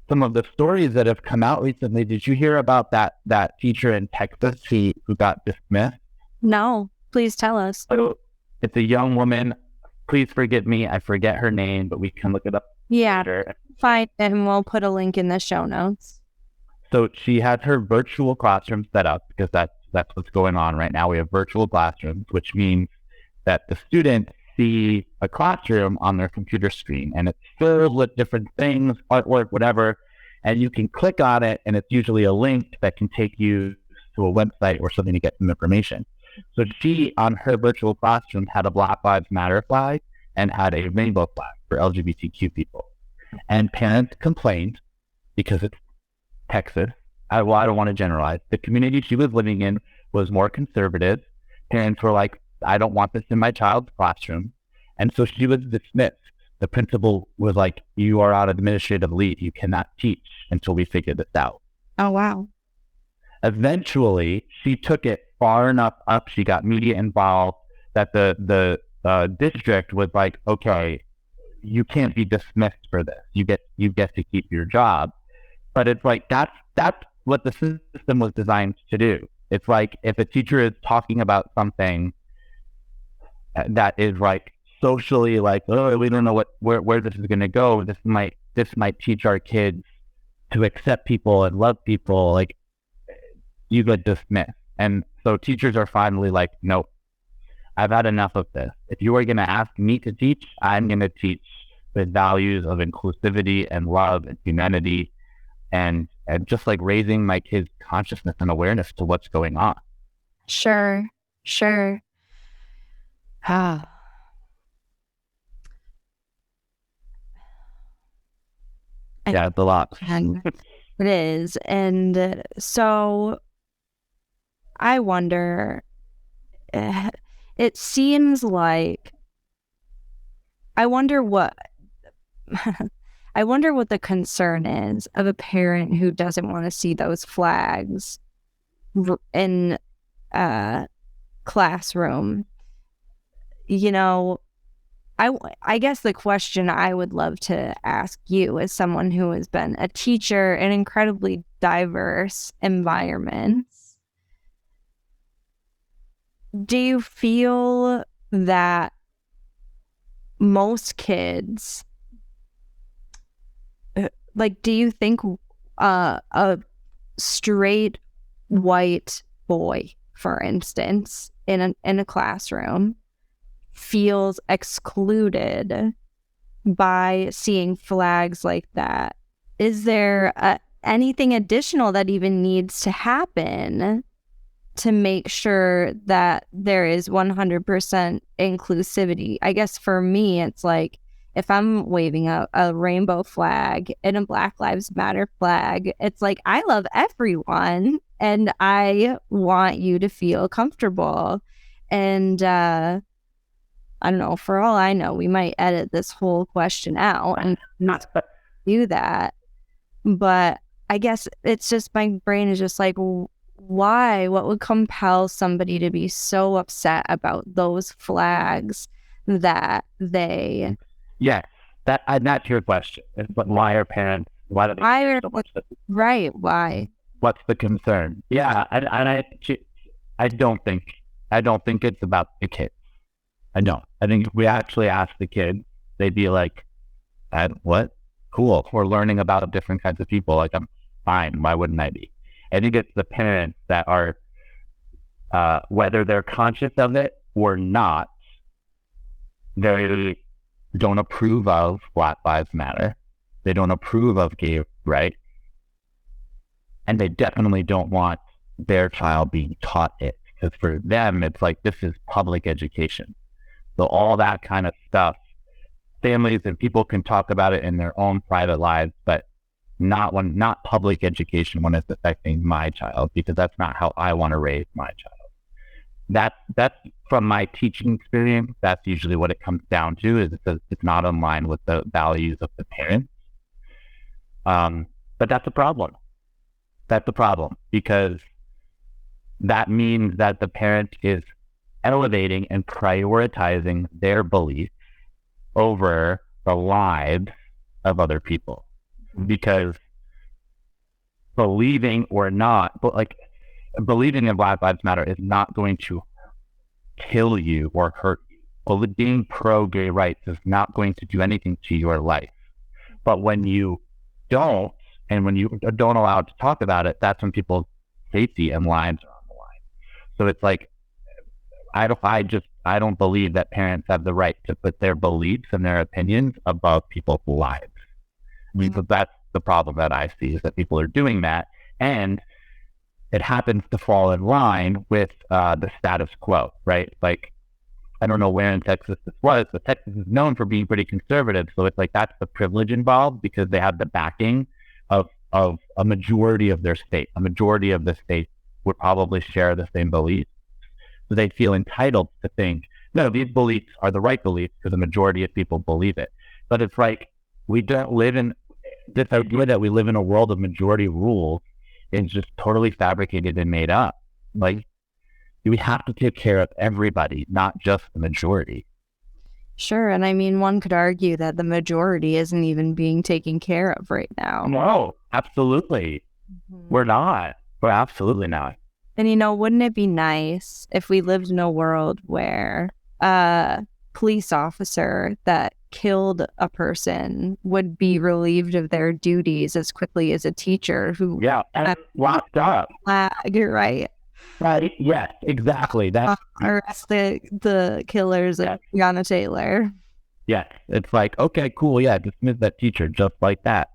[SPEAKER 3] some of the stories that have come out recently? Did you hear about that teacher in Texas who got dismissed?
[SPEAKER 2] No, please tell us.
[SPEAKER 3] So it's a young woman. Please forgive me. I forget her name, but we can look it up later.
[SPEAKER 2] Fine. And we'll put a link in the show notes.
[SPEAKER 3] So she had her virtual classroom set up because that's what's going on right now. We have virtual classrooms, which means that the students see a classroom on their computer screen, and it's filled with different things, artwork, whatever, and you can click on it, and it's usually a link that can take you to a website or something to get some information. So she, on her virtual classroom, had a Black Lives Matter flag and had a rainbow flag for LGBTQ people. And parents complained because it's Texas. I don't want to generalize. The community she was living in was more conservative. Parents were like, I don't want this in my child's classroom. And so she was dismissed. The principal was like, you are on administrative leave. You cannot teach until we figure this out.
[SPEAKER 2] Oh, wow.
[SPEAKER 3] Eventually, she took it far enough up. She got media involved that the district was like, okay, you can't be dismissed for this. You get to keep your job. But it's like, that's what the system was designed to do. It's like, if a teacher is talking about something that is like socially like, oh, we don't know where this is going to go. This might teach our kids to accept people and love people. Like, you get dismissed. And so teachers are finally like, nope, I've had enough of this. If you are going to ask me to teach, I'm going to teach the values of inclusivity and love and humanity, and just like raising my kids' consciousness and awareness to what's going on.
[SPEAKER 2] Sure. Ah.
[SPEAKER 3] Yeah, it's a lot.
[SPEAKER 2] It is. And so I wonder, it seems like, I wonder what the concern is of a parent who doesn't want to see those flags in a classroom. You know, I guess the question I would love to ask you, as someone who has been a teacher in incredibly diverse environments, do you feel that most kids, like, do you think a straight white boy, for instance, in a classroom feels excluded by seeing flags like that? Is there anything additional that even needs to happen to make sure that there is 100% inclusivity? I guess for me, it's like, if I'm waving a rainbow flag and a Black Lives Matter flag, it's like, I love everyone and I want you to feel comfortable. And I don't know, for all I know, we might edit this whole question out and not do that. But I guess it's just, my brain is just like, why? What would compel somebody to be so upset about those flags that they...
[SPEAKER 3] Yes, that's your question. But why are parents? Why do they care so much?
[SPEAKER 2] Right? Why?
[SPEAKER 3] What's the concern? Yeah, and I don't think it's about the kids. I don't. I think if we actually ask the kids, they'd be like, "What? Cool. We're learning about different kinds of people. Like, I'm fine. Why wouldn't I be?" I think it's the parents that are, whether they're conscious of it or not, they don't approve of Black Lives Matter. They don't approve of gay rights. And they definitely don't want their child being taught it. Because for them, it's like, this is public education. So all that kind of stuff, families and people can talk about it in their own private lives, but not public education when it's affecting my child, because that's not how I want to raise my child. That's from my teaching experience. That's usually what it comes down to, is it's not in line with the values of the parents. But that's a problem. That's a problem, because that means that the parent is elevating and prioritizing their beliefs over the lives of other people. Because believing or not, but like, believing in Black Lives Matter is not going to kill you or hurt you. Well, being pro-gay rights is not going to do anything to your life. But when you don't, and when you don't allow to talk about it, that's when people's safety and lives are on the line. So it's like, I don't believe that parents have the right to put their beliefs and their opinions above people's lives. Because that's the problem that I see, is that people are doing that, and it happens to fall in line with the status quo, right? Like, I don't know where in Texas this was, but Texas is known for being pretty conservative. So it's like, that's the privilege involved, because they have the backing of a majority of their state. A majority of the state would probably share the same beliefs. So they feel entitled to think, no, these beliefs are the right beliefs because the majority of people believe it. But it's like, we don't live in this idea that we live in a world of majority rules is just totally fabricated and made up. Like, we have to take care of everybody, not just the majority.
[SPEAKER 2] Sure. And I mean, one could argue that the majority isn't even being taken care of right now.
[SPEAKER 3] No, absolutely. We're not. We're absolutely not.
[SPEAKER 2] And, you know, wouldn't it be nice if we lived in a world where a police officer that killed a person would be relieved of their duties as quickly as a teacher who
[SPEAKER 3] and locked up.
[SPEAKER 2] You're right.
[SPEAKER 3] Right. Yes, exactly. That's
[SPEAKER 2] arrest the killers of Breonna Taylor.
[SPEAKER 3] Yes. It's like, okay, cool. Yeah, dismiss that teacher just like that.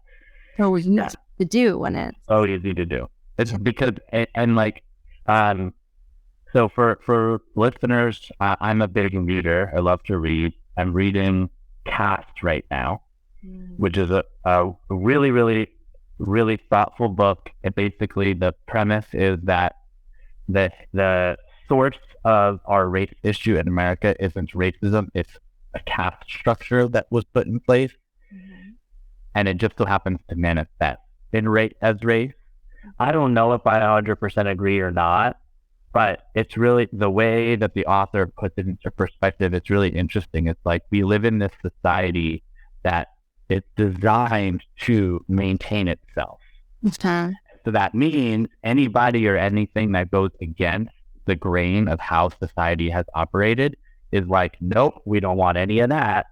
[SPEAKER 2] So easy to do when it's
[SPEAKER 3] so easy to do. It's because and like so for listeners, I'm a big reader. I love to read. I'm reading Cast right now, which is a really, really, really thoughtful book. And basically the premise is that the source of our race issue in America isn't racism, it's a caste structure that was put in place. And it just so happens to manifest in race. I don't know if I 100% agree or not, but it's really the way that the author puts it into perspective. It's really interesting. It's like, we live in this society that it's designed to maintain itself. So that means anybody or anything that goes against the grain of how society has operated is like, nope, we don't want any of that.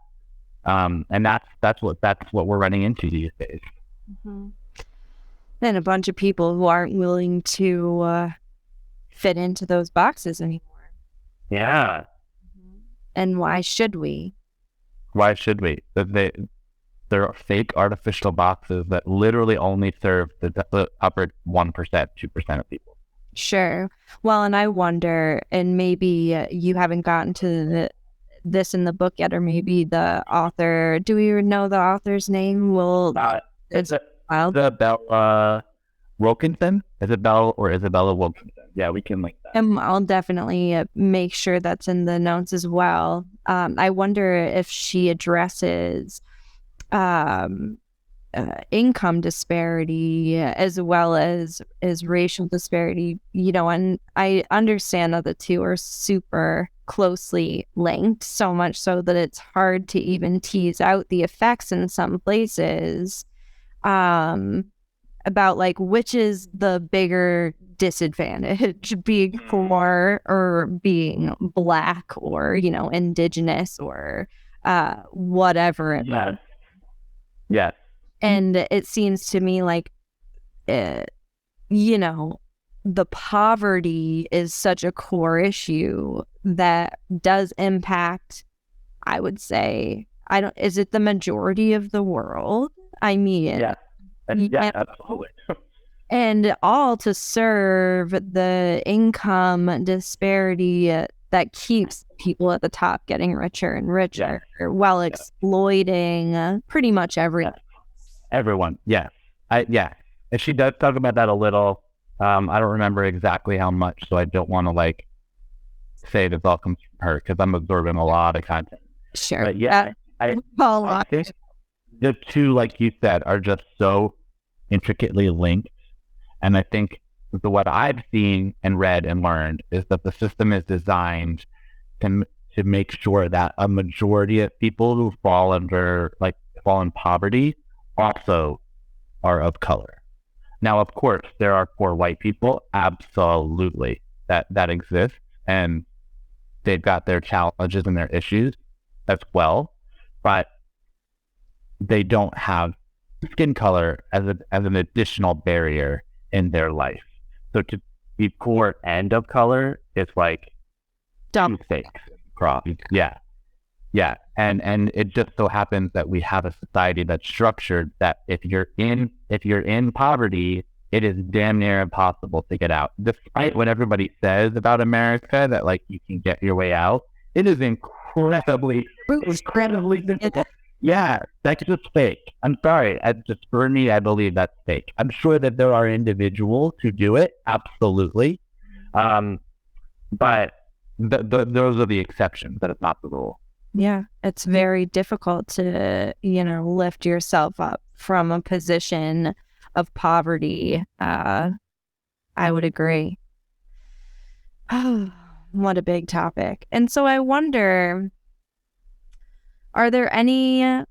[SPEAKER 3] And that's what we're running into these days.
[SPEAKER 2] And a bunch of people who aren't willing to fit into those boxes anymore.
[SPEAKER 3] Yeah.
[SPEAKER 2] And why should we?
[SPEAKER 3] Why should we? They're fake artificial boxes that literally only serve the upper 1%, 2% of people.
[SPEAKER 2] Sure. Well, and I wonder, and maybe you haven't gotten to this in the book yet, or maybe the author, do we know the author's name?
[SPEAKER 3] It's Isabella Wilkinson? Isabella Wilkinson. Yeah, we can link that.
[SPEAKER 2] And I'll definitely make sure that's in the notes as well. I wonder if she addresses income disparity as well as racial disparity, you know, and I understand that the two are super closely linked, so much so that it's hard to even tease out the effects in some places about like which is the bigger disadvantage, being poor or being Black or, you know, indigenous or whatever it is.
[SPEAKER 3] Yes.
[SPEAKER 2] And it seems to me like, you know, the poverty is such a core issue that does impact, I would say, is it the majority of the world? I mean,
[SPEAKER 3] yeah, absolutely.
[SPEAKER 2] And all to serve the income disparity that keeps people at the top getting richer and richer while exploiting pretty much
[SPEAKER 3] everyone. Yes. And she does talk about that a little. I don't remember exactly how much, so I don't want to like say this all comes from her because I'm absorbing a lot of content.
[SPEAKER 2] Sure.
[SPEAKER 3] But yeah, I think the two, like you said, are just so intricately linked. And I think what I've seen and read and learned is that the system is designed to make sure that a majority of people who fall in poverty also are of color. Now, of course, there are poor white people, absolutely, that exist, and they've got their challenges and their issues as well, but they don't have skin color as an additional barrier in their life. So to be poor and of color is like two things. cross. Yeah. Yeah. And it just so happens that we have a society that's structured that if you're in poverty, it is damn near impossible to get out. Despite what everybody says about America, that like you can get your way out, it is incredibly difficult. Yeah, that's just fake. I'm sorry. For me, I believe that's fake. I'm sure that there are individuals who do it, absolutely. But those are the exceptions. That is not the rule.
[SPEAKER 2] Yeah, it's very difficult to, lift yourself up from a position of poverty. I would agree. Oh, what a big topic. And so I wonder, are there any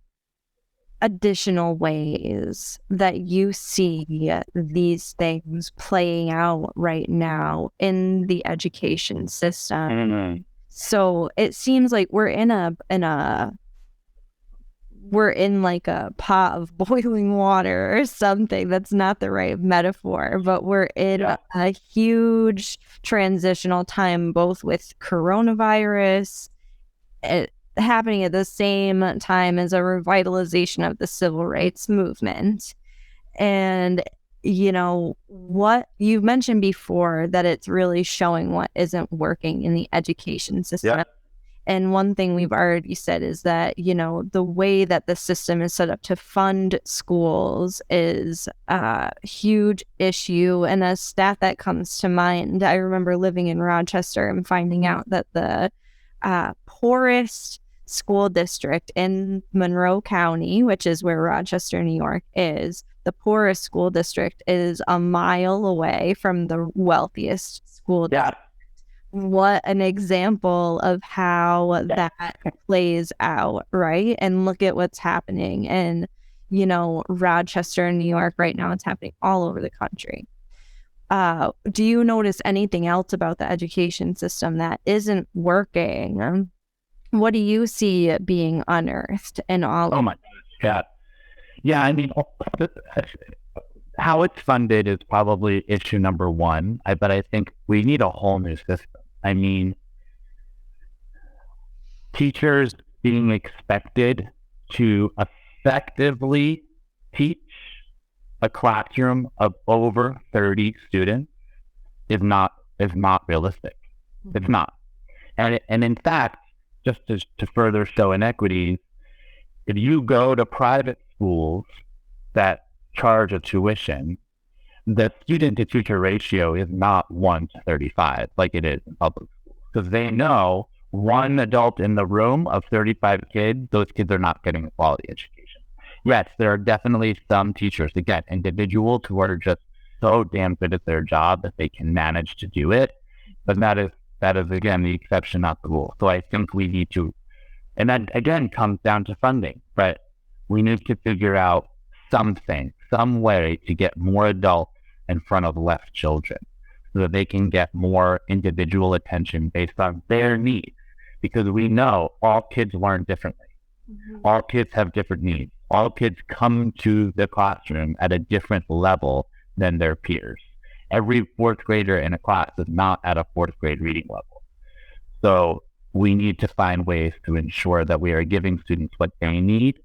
[SPEAKER 2] additional ways that you see these things playing out right now in the education system?
[SPEAKER 3] Mm-hmm.
[SPEAKER 2] So it seems like we're in like a pot of boiling water or something. That's not the right metaphor, but we're in a huge transitional time, both with coronavirus happening at the same time as a revitalization of the civil rights movement. And, what you mentioned before, that it's really showing what isn't working in the education system. Yeah. And one thing we've already said is that, the way that the system is set up to fund schools is a huge issue. And a stat that comes to mind, I remember living in Rochester and finding out that the poorest school district in Monroe County, which is where Rochester, New York is, the poorest school district is a mile away from the wealthiest school district. What an example of how that plays out, right? And look at what's happening in, Rochester, New York right now. It's happening all over the country. Do you notice anything else about the education system that isn't working? What do you see being unearthed in all?
[SPEAKER 3] Oh my gosh, yeah. I mean, how it's funded is probably issue number one. But I think we need a whole new system. I mean, teachers being expected to effectively teach a classroom of over 30 students is not realistic. Mm-hmm. It's not. And in fact, just to further show inequities, if you go to private schools that charge a tuition, the student-to-teacher ratio is not 1 to 35 like it is in public schools. Because they know one adult in the room of 35 kids, those kids are not getting a quality education. Yes, there are definitely some teachers, again, individuals who are just so damn good at their job that they can manage to do it. But that is again, the exception, not the rule. So I think we need to, and that again comes down to funding, but we need to figure out something, some way to get more adults in front of less children so that they can get more individual attention based on their needs. Because we know all kids learn differently. Mm-hmm. All kids have different needs. All kids come to the classroom at a different level than their peers. Every fourth grader in a class is not at a fourth grade reading level. So we need to find ways to ensure that we are giving students what they need,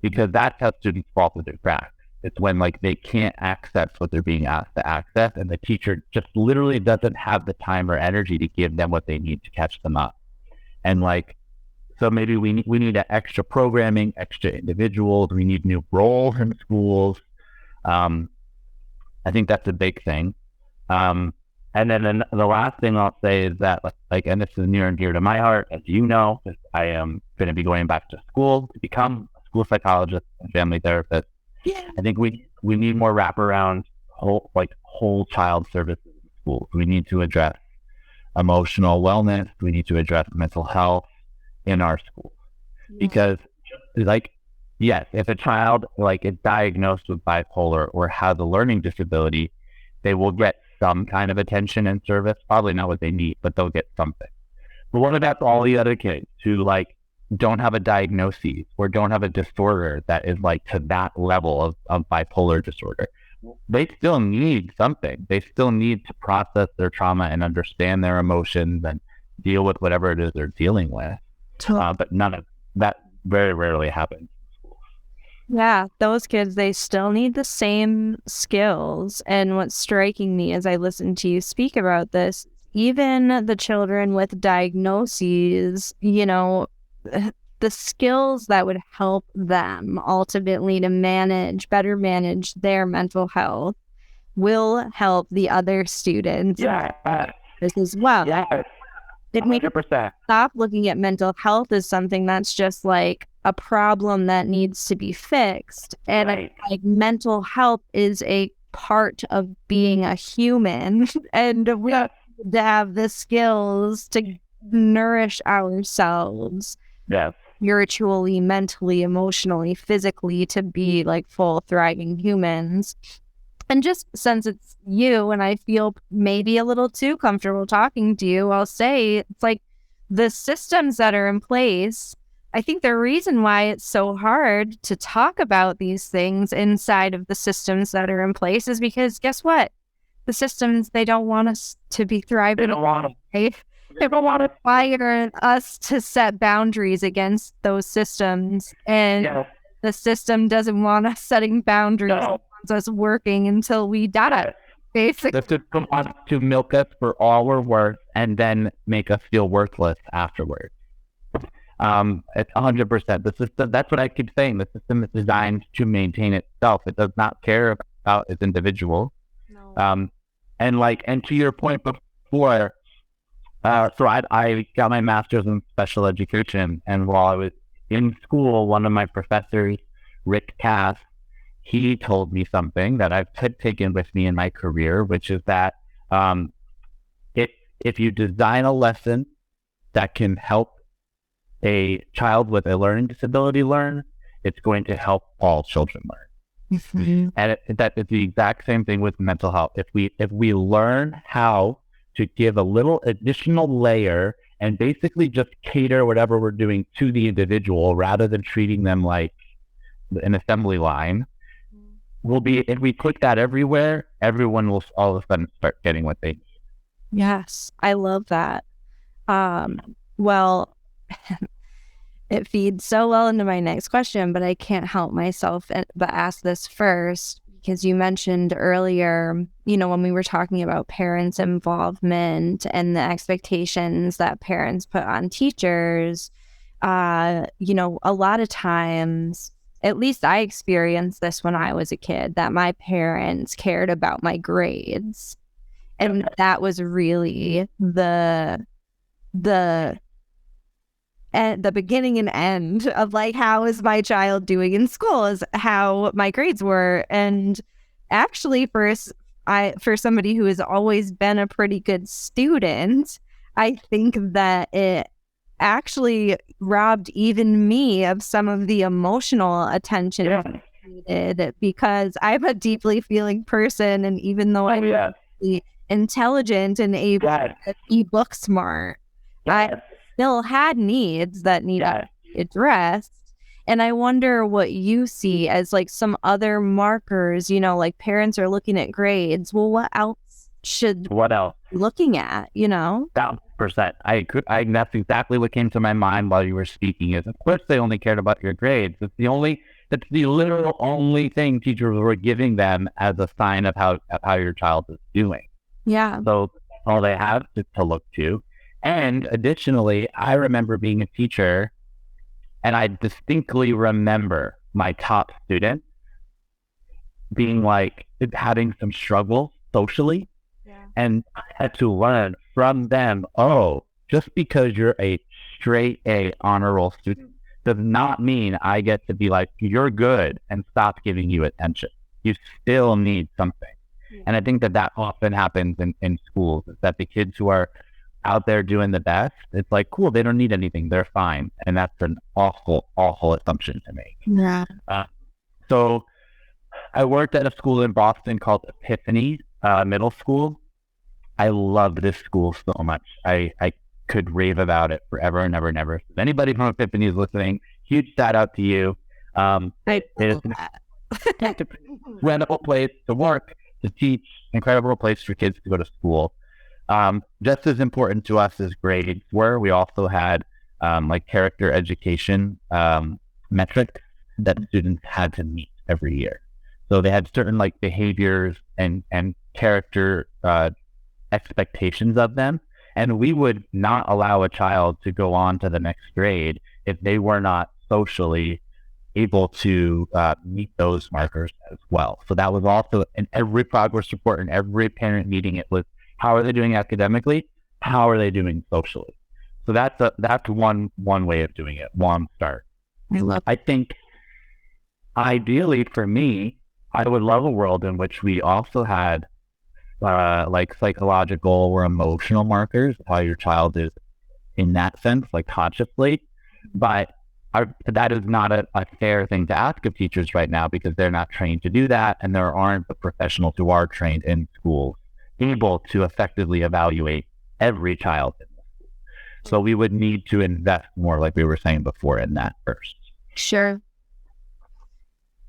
[SPEAKER 3] because that's how students fall through the cracks. It's when they can't access what they're being asked to access, and the teacher just literally doesn't have the time or energy to give them what they need to catch them up. And so maybe we need extra programming, extra individuals. We need new roles in schools. I think that's a big thing. And then the last thing I'll say is that, and this is near and dear to my heart, as you know, because I am going to be going back to school to become a school psychologist and family therapist. Yeah. I think we need more wraparound whole child services in schools. We need to address emotional wellness. We need to address mental health in our schools. Yeah. Because yes, if a child is diagnosed with bipolar or has a learning disability, they will get some kind of attention and service, probably not what they need, but they'll get something. But what about all the other kids who don't have a diagnosis or don't have a disorder that is to that level of bipolar disorder? They still need something. They still need to process their trauma and understand their emotions and deal with whatever it is they're dealing with. But none of that very rarely happens.
[SPEAKER 2] Yeah, those kids, they still need the same skills. And what's striking me as I listen to you speak about this, even the children with diagnoses, the skills that would help them ultimately to better manage their mental health will help the other students this as well.
[SPEAKER 3] Yeah,
[SPEAKER 2] It makes
[SPEAKER 3] 100%.
[SPEAKER 2] stop looking at mental health as something that's just like a problem that needs to be fixed. And
[SPEAKER 3] Right.
[SPEAKER 2] like mental health is a part of being a human, and we have to have the skills to nourish ourselves
[SPEAKER 3] Yes.
[SPEAKER 2] spiritually, mentally, emotionally, physically, to be like full, thriving humans. And just since it's you and I feel maybe a little too comfortable talking to you, I'll say it's like the systems that are in place. I think the reason why it's so hard to talk about these things inside of the systems that are in place is because guess what? The systems, they don't want us to be thriving.
[SPEAKER 3] They don't want to.
[SPEAKER 2] Right? They don't want to require us to set boundaries against those systems. And the system doesn't want us setting boundaries.
[SPEAKER 3] No.
[SPEAKER 2] It wants us working until we die. Basically.
[SPEAKER 3] The system wants to milk us for all we're worth and then make us feel worthless afterwards. It's 100%. The system, that's what I keep saying. The system is designed to maintain itself. It does not care about its individual.
[SPEAKER 2] No.
[SPEAKER 3] And to your point before, so I got my master's in special education, and while I was in school, one of my professors, Rick Cass, he told me something that I've taken with me in my career, which is that if you design a lesson that can help a child with a learning disability learn, it's going to help all children learn.
[SPEAKER 2] Mm-hmm.
[SPEAKER 3] And that is the exact same thing with mental health. If we learn how to give a little additional layer and basically just cater whatever we're doing to the individual rather than treating them like an assembly line, if we put that everywhere, everyone will all of a sudden start getting what they need.
[SPEAKER 2] Yes, I love that. Well, it feeds so well into my next question, but I can't help myself but ask this first, because you mentioned earlier, when we were talking about parents' involvement and the expectations that parents put on teachers, a lot of times, at least I experienced this when I was a kid, that my parents cared about my grades. And that was really the beginning and end of like, how is my child doing in school, is how my grades were. And actually for somebody who has always been a pretty good student, I think that it actually robbed even me of some of the emotional attention I needed, because I'm a deeply feeling person, and even though I'm really intelligent and able to be book smart, I still had needs that needed to be addressed. And I wonder what you see as like some other markers, like parents are looking at grades. Well, what else should looking at,
[SPEAKER 3] 1,000%. I agree. That's exactly what came to my mind while you were speaking. Is of course they only cared about your grades. That's the literal only thing teachers were giving them as a sign of how your child is doing.
[SPEAKER 2] Yeah.
[SPEAKER 3] So all they have to look to. And additionally, I remember being a teacher, and I distinctly remember my top student being like having some struggle socially. And I had to learn from them, just because you're a straight A honor roll student does not mean I get to be like, you're good and stop giving you attention. You still need something. Yeah. And I think that often happens in schools, is that the kids who are out there doing the best, it's like, cool, they don't need anything. They're fine. And that's an awful, awful assumption to make.
[SPEAKER 2] Yeah.
[SPEAKER 3] So I worked at a school in Boston called Epiphany Middle School. I love this school so much. I could rave about it forever and ever and ever. If anybody from Epiphany is listening, huge shout out to you. It's an incredible place to work, to teach, incredible place for kids to go to school. Just as important to us as grades were, we also had like character education metrics that students had to meet every year. So they had certain like behaviors and character expectations of them. And we would not allow a child to go on to the next grade if they were not socially able to meet those markers as well. So that was also in every progress report and every parent meeting. It was, how are they doing academically? How are they doing socially? So that's one way of doing it. One start. I think ideally for me, I would love a world in which we also had like psychological or emotional markers of how your child is in that sense, like consciously. But that is not a fair thing to ask of teachers right now, because they're not trained to do that, and there aren't the professionals who are trained in schools able to effectively evaluate every child in the school. So we would need to invest more, like we were saying before, in that first.
[SPEAKER 2] Sure.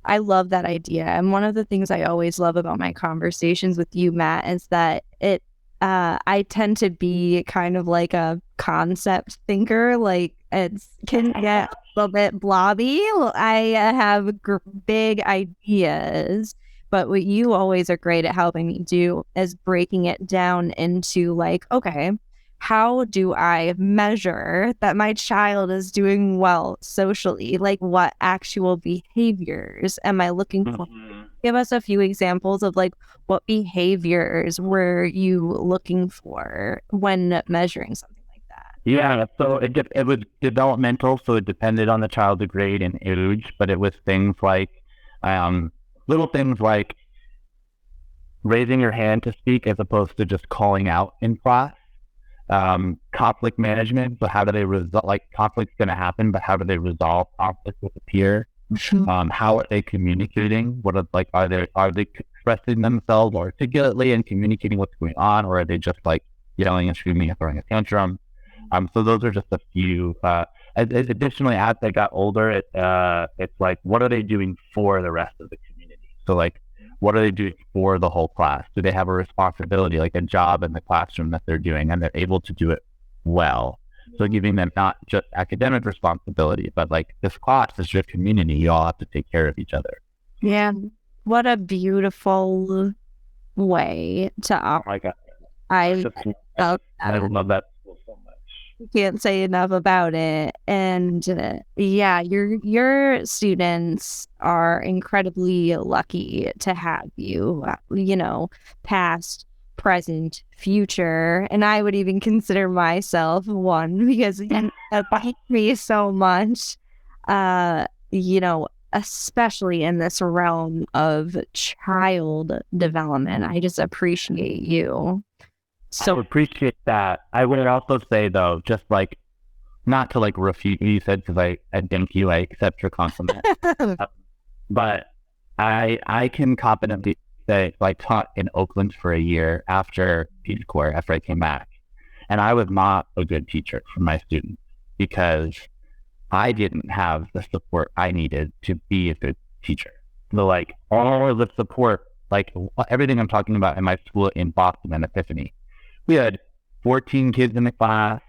[SPEAKER 2] I love that idea. And one of the things I always love about my conversations with you, Matt, is that I tend to be kind of like a concept thinker. Like can get a little bit blobby. I have big ideas, but what you always are great at helping me do is breaking it down into like, okay, how do I measure that my child is doing well socially? Like, what actual behaviors am I looking for? Give us a few examples of like, what behaviors were you looking for when measuring something like that?
[SPEAKER 3] Yeah, so it was developmental, so it depended on the child's grade and age, but it was things like little things like raising your hand to speak as opposed to just calling out in class. Conflict management, so how do they resolve, like conflict's going to happen, but how do they resolve conflict with a peer? How are they communicating? Are they expressing themselves articulately and communicating what's going on, or are they just like yelling and screaming and throwing a tantrum? So those are just a few. Additionally, as they got older, it's like, what are they doing for the rest of the community? So like, what are they doing for the whole class? Do they have a responsibility, like a job in the classroom that they're doing, and they're able to do it well? So giving them not just academic responsibility, but like, this class is your community. You all have to take care of each other.
[SPEAKER 2] Yeah. What a beautiful way to
[SPEAKER 3] Oh my God.
[SPEAKER 2] I
[SPEAKER 3] love that school so much.
[SPEAKER 2] Can't say enough about it. And yeah, your students are incredibly lucky to have you, past, present, future. And I would even consider myself one, because it helped me so much, especially in this realm of child development. I just appreciate you.
[SPEAKER 3] So I appreciate that. I would also say though, just like, not to like refute what you said, because I think you, I accept your compliment. But I can confidently say, I taught in Oakland for a year after Peace Corps, after I came back. And I was not a good teacher for my students, because I didn't have the support I needed to be a good teacher. So like, all of the support, like everything I'm talking about in my school in Boston and Epiphany, we had 14 kids in the class.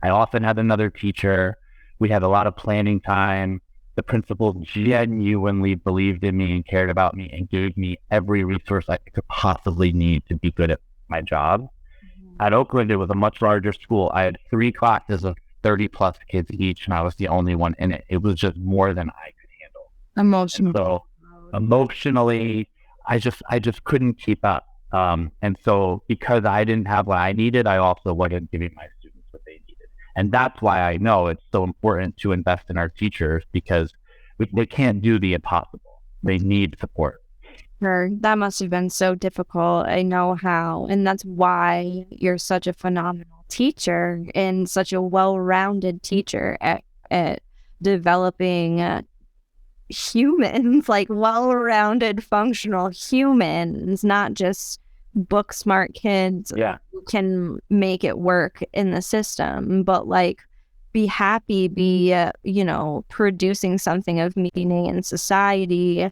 [SPEAKER 3] I often had another teacher. We had a lot of planning time. The principal genuinely believed in me and cared about me and gave me every resource I could possibly need to be good at my job. At Oakland, it was a much larger school. I had 3 classes of 30 plus kids each, and I was the only one in it. It was just more than I could handle. So emotionally, I just couldn't keep up. And so because I didn't have what I needed, I also wasn't giving my students what they needed. And that's why I know it's so important to invest in our teachers, because they can't do the impossible. They need support.
[SPEAKER 2] Sure. That must have been so difficult. I know how. And that's why you're such a phenomenal teacher and such a well-rounded teacher at developing humans, like well-rounded functional humans, not just book smart kids who can make it work in the system, but like be happy, be producing something of meaning in society.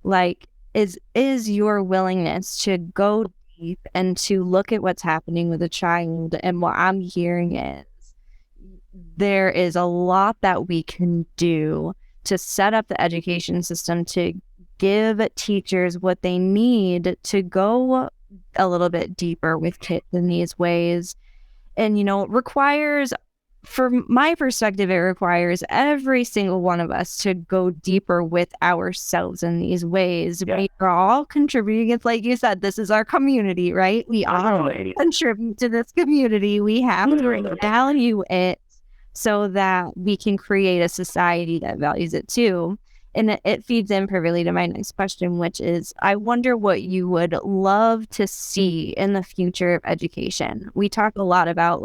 [SPEAKER 2] Like is your willingness to go deep and to look at what's happening with a child. And what I'm hearing is there is a lot that we can do to set up the education system to give teachers what they need to go a little bit deeper with kids in these ways. And, it requires, from my perspective, it requires every single one of us to go deeper with ourselves in these ways. Yeah. We are all contributing. It's like you said, this is our community, right? We all contribute to this community. We have to value it so that we can create a society that values it too. And it feeds in perfectly to my next question, which is, I wonder what you would love to see in the future of education. We talk a lot about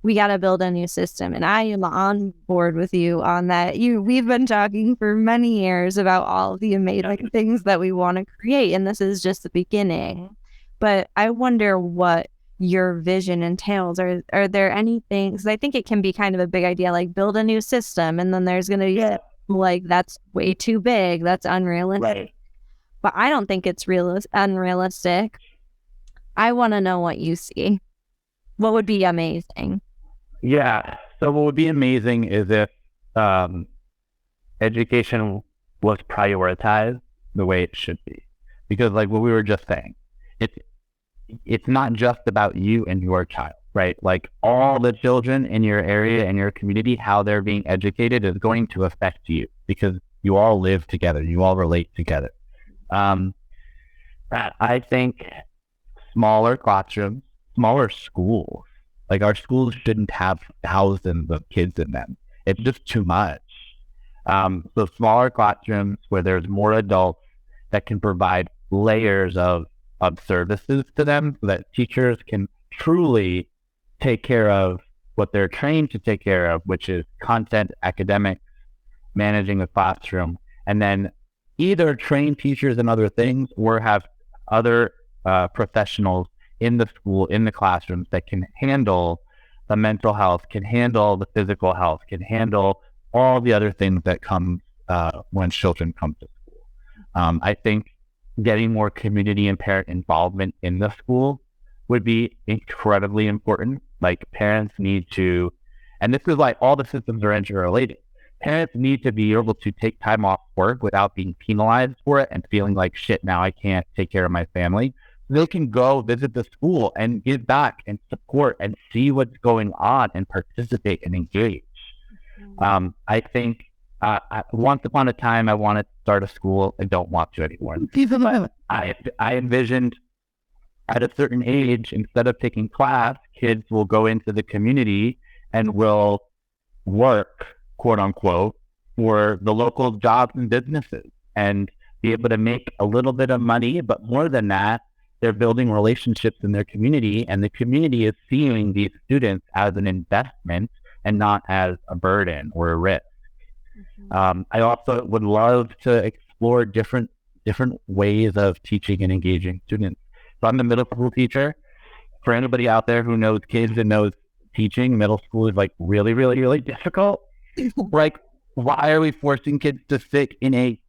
[SPEAKER 2] we got to build a new system, and I am on board with you on that. We've been talking for many years about all of the amazing things that we want to create, and this is just the beginning. But I wonder what your vision entails. Are there any things? I think it can be kind of a big idea, like build a new system, and then there's going to be that's way too big. That's unrealistic. Right. But I don't think it's unrealistic. I want to know what you see. What would be amazing?
[SPEAKER 3] Yeah. So what would be amazing is if education was prioritized the way it should be. Because like what we were just saying, it's not just about you and your child, right? Like all the children in your area and your community, how they're being educated is going to affect you because you all live together, you all relate together. I think smaller classrooms, smaller schools, like our schools shouldn't have thousands of kids in them. It's just too much. So smaller classrooms where there's more adults that can provide layers of services to them so that teachers can truly take care of what they're trained to take care of, which is content, academics, managing the classroom, and then either train teachers in other things or have other professionals in the school, in the classrooms that can handle the mental health, can handle the physical health, can handle all the other things that come when children come to school. I think getting more community and parent involvement in the school would be incredibly important. Like parents need to, and this is like all the systems are interrelated. Parents need to be able to take time off work without being penalized for it and feeling like shit, now I can't take care of my family. They can go visit the school and give back and support and see what's going on and participate and engage. I think once upon a time, I wanted to start a school. I don't want to anymore. I envisioned at a certain age, instead of taking class, kids will go into the community and will work, quote unquote, for the local jobs and businesses and be able to make a little bit of money. But more than that, they're building relationships in their community, and the community is seeing these students as an investment and not as a burden or a risk. I also would love to explore different ways of teaching and engaging students. So I'm a middle school teacher. For anybody out there who knows kids and knows teaching, middle school is like really, really, really difficult. Like, why are we forcing kids to sit in a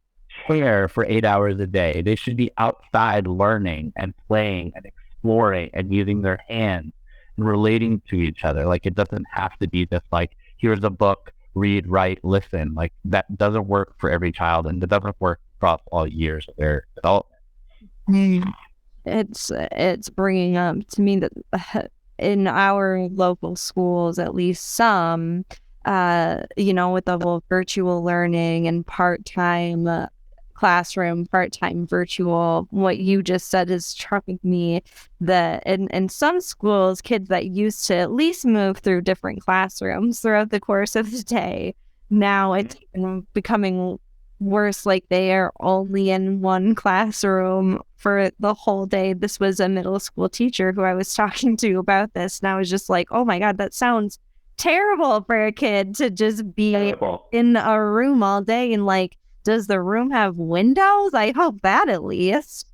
[SPEAKER 3] chair for 8 hours a day? They should be outside learning and playing and exploring and using their hands and relating to each other. Like, it doesn't have to be just like, here's a book, read, write, listen. Like, that doesn't work for every child, and it doesn't work across all years of their development.
[SPEAKER 2] It's bringing up to me that in our local schools, at least some, with the whole virtual learning and part-time classroom, part-time virtual, what you just said is struck me that in some schools, kids that used to at least move through different classrooms throughout the course of the day, now it's becoming worse, like they are only in one classroom for the whole day. This was a middle school teacher who I was talking to about this, and I was just like, oh my God, that sounds terrible for a kid to just be in a room all day. And like, does the room have windows? I hope that at least.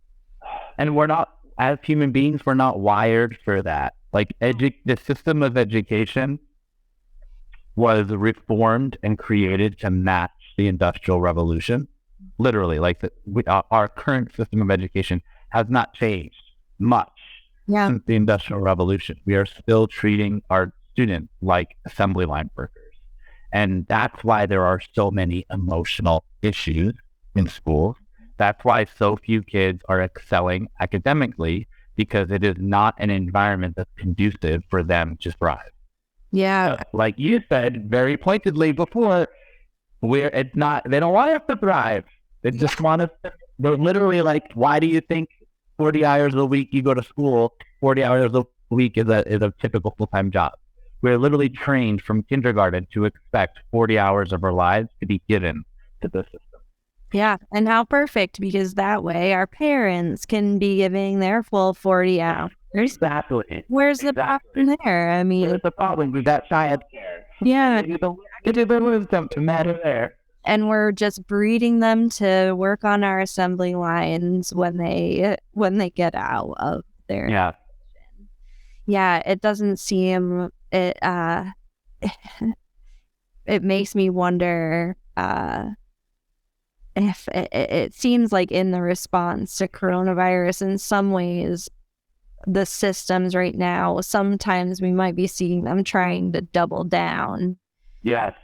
[SPEAKER 3] And we're not, as human beings, we're not wired for that. Like the system of education was reformed and created to match the Industrial Revolution. Literally, like our current system of education has not changed much since the Industrial Revolution. We are still treating our students like assembly line workers. And that's why there are so many emotional issues in schools. That's why so few kids are excelling academically, because it is not an environment that's conducive for them to thrive.
[SPEAKER 2] Yeah.
[SPEAKER 3] Like you said very pointedly before, they don't want us to thrive. They just want us to, they're literally like, why do you think 40 hours a week you go to school, 40 hours a week is a typical full-time job? We're literally trained from kindergarten to expect 40 hours of our lives to be given to the system.
[SPEAKER 2] Yeah. And how perfect, because that way our parents can be giving their full 40 hours.
[SPEAKER 3] Exactly.
[SPEAKER 2] Where's the problem there? I mean,
[SPEAKER 3] there's the problem with that child care.
[SPEAKER 2] Yeah.
[SPEAKER 3] Get the wisdom to matter there.
[SPEAKER 2] And we're just breeding them to work on our assembly lines when they get out of their it doesn't seem it it makes me wonder if it seems like in the response to coronavirus, in some ways the systems right now, sometimes we might be seeing them trying to double down.
[SPEAKER 3] Yes.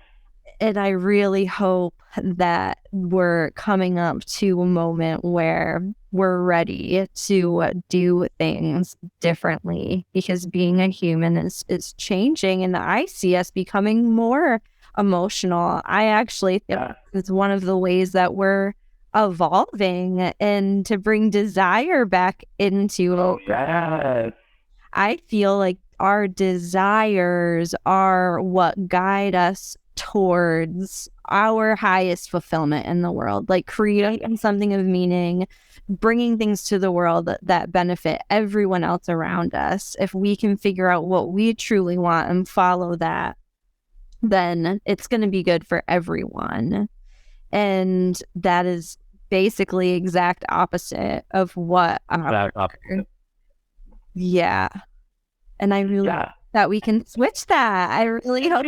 [SPEAKER 2] And I really hope that we're coming up to a moment where we're ready to do things differently, because being a human is changing, and I see us becoming more emotional. I actually think it's one of the ways that we're evolving, and to bring desire back into I feel like our desires are what guide us towards our highest fulfillment in the world, like creating something of meaning, bringing things to the world that benefit everyone else around us. If we can figure out what we truly want and follow that, then it's going to be good for everyone. And that is basically exact opposite of what and I really that we can switch that. I really hope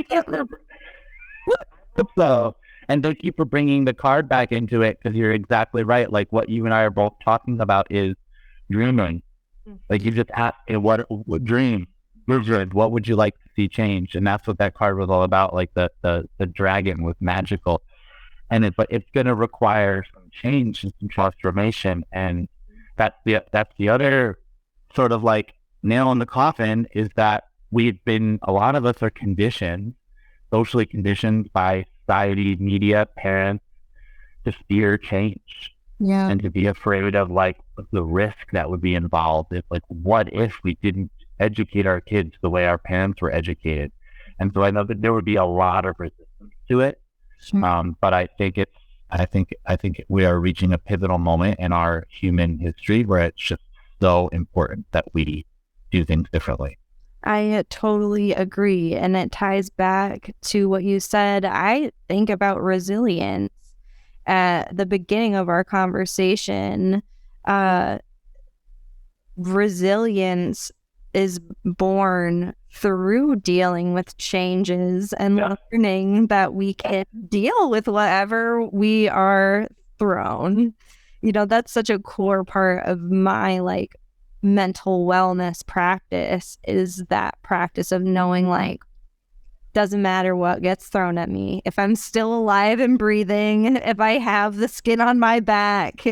[SPEAKER 3] so. And thank you for bringing the card back into it, because you're exactly right. Like what you and I are both talking about is dreaming. Like you just asked, what dream, vision, what would you like to see change? And that's what that card was all about. Like the dragon was magical, but it's going to require some change and some transformation. And that's the other sort of like nail in the coffin, is that a lot of us are socially conditioned by society, media, parents, to fear change. And to be afraid of like the risk that would be involved. What if we didn't educate our kids the way our parents were educated? And so I know that there would be a lot of resistance to it. But I think we are reaching a pivotal moment in our human history where it's just so important that we do things differently.
[SPEAKER 2] I totally agree. And it ties back to what you said. I think about resilience at the beginning of our conversation. Resilience is born through dealing with changes and learning that we can deal with whatever we are thrown. That's such a core part of my mental wellness practice, is that practice of knowing doesn't matter what gets thrown at me. If I'm still alive and breathing, if I have the skin on my back,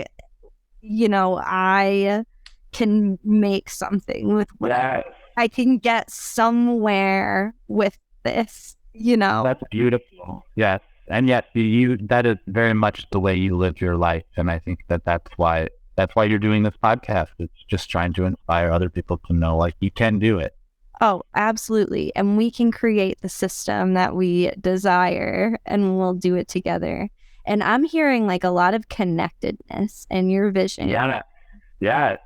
[SPEAKER 2] I can make something with I can get somewhere with this,
[SPEAKER 3] That's beautiful. Yes. And yet that is very much the way you live your life. And I think that's why you're doing this podcast. It's just trying to inspire other people to know you can do it.
[SPEAKER 2] Oh, absolutely. And we can create the system that we desire, and we'll do it together. And I'm hearing a lot of connectedness in your vision.
[SPEAKER 3] Yeah.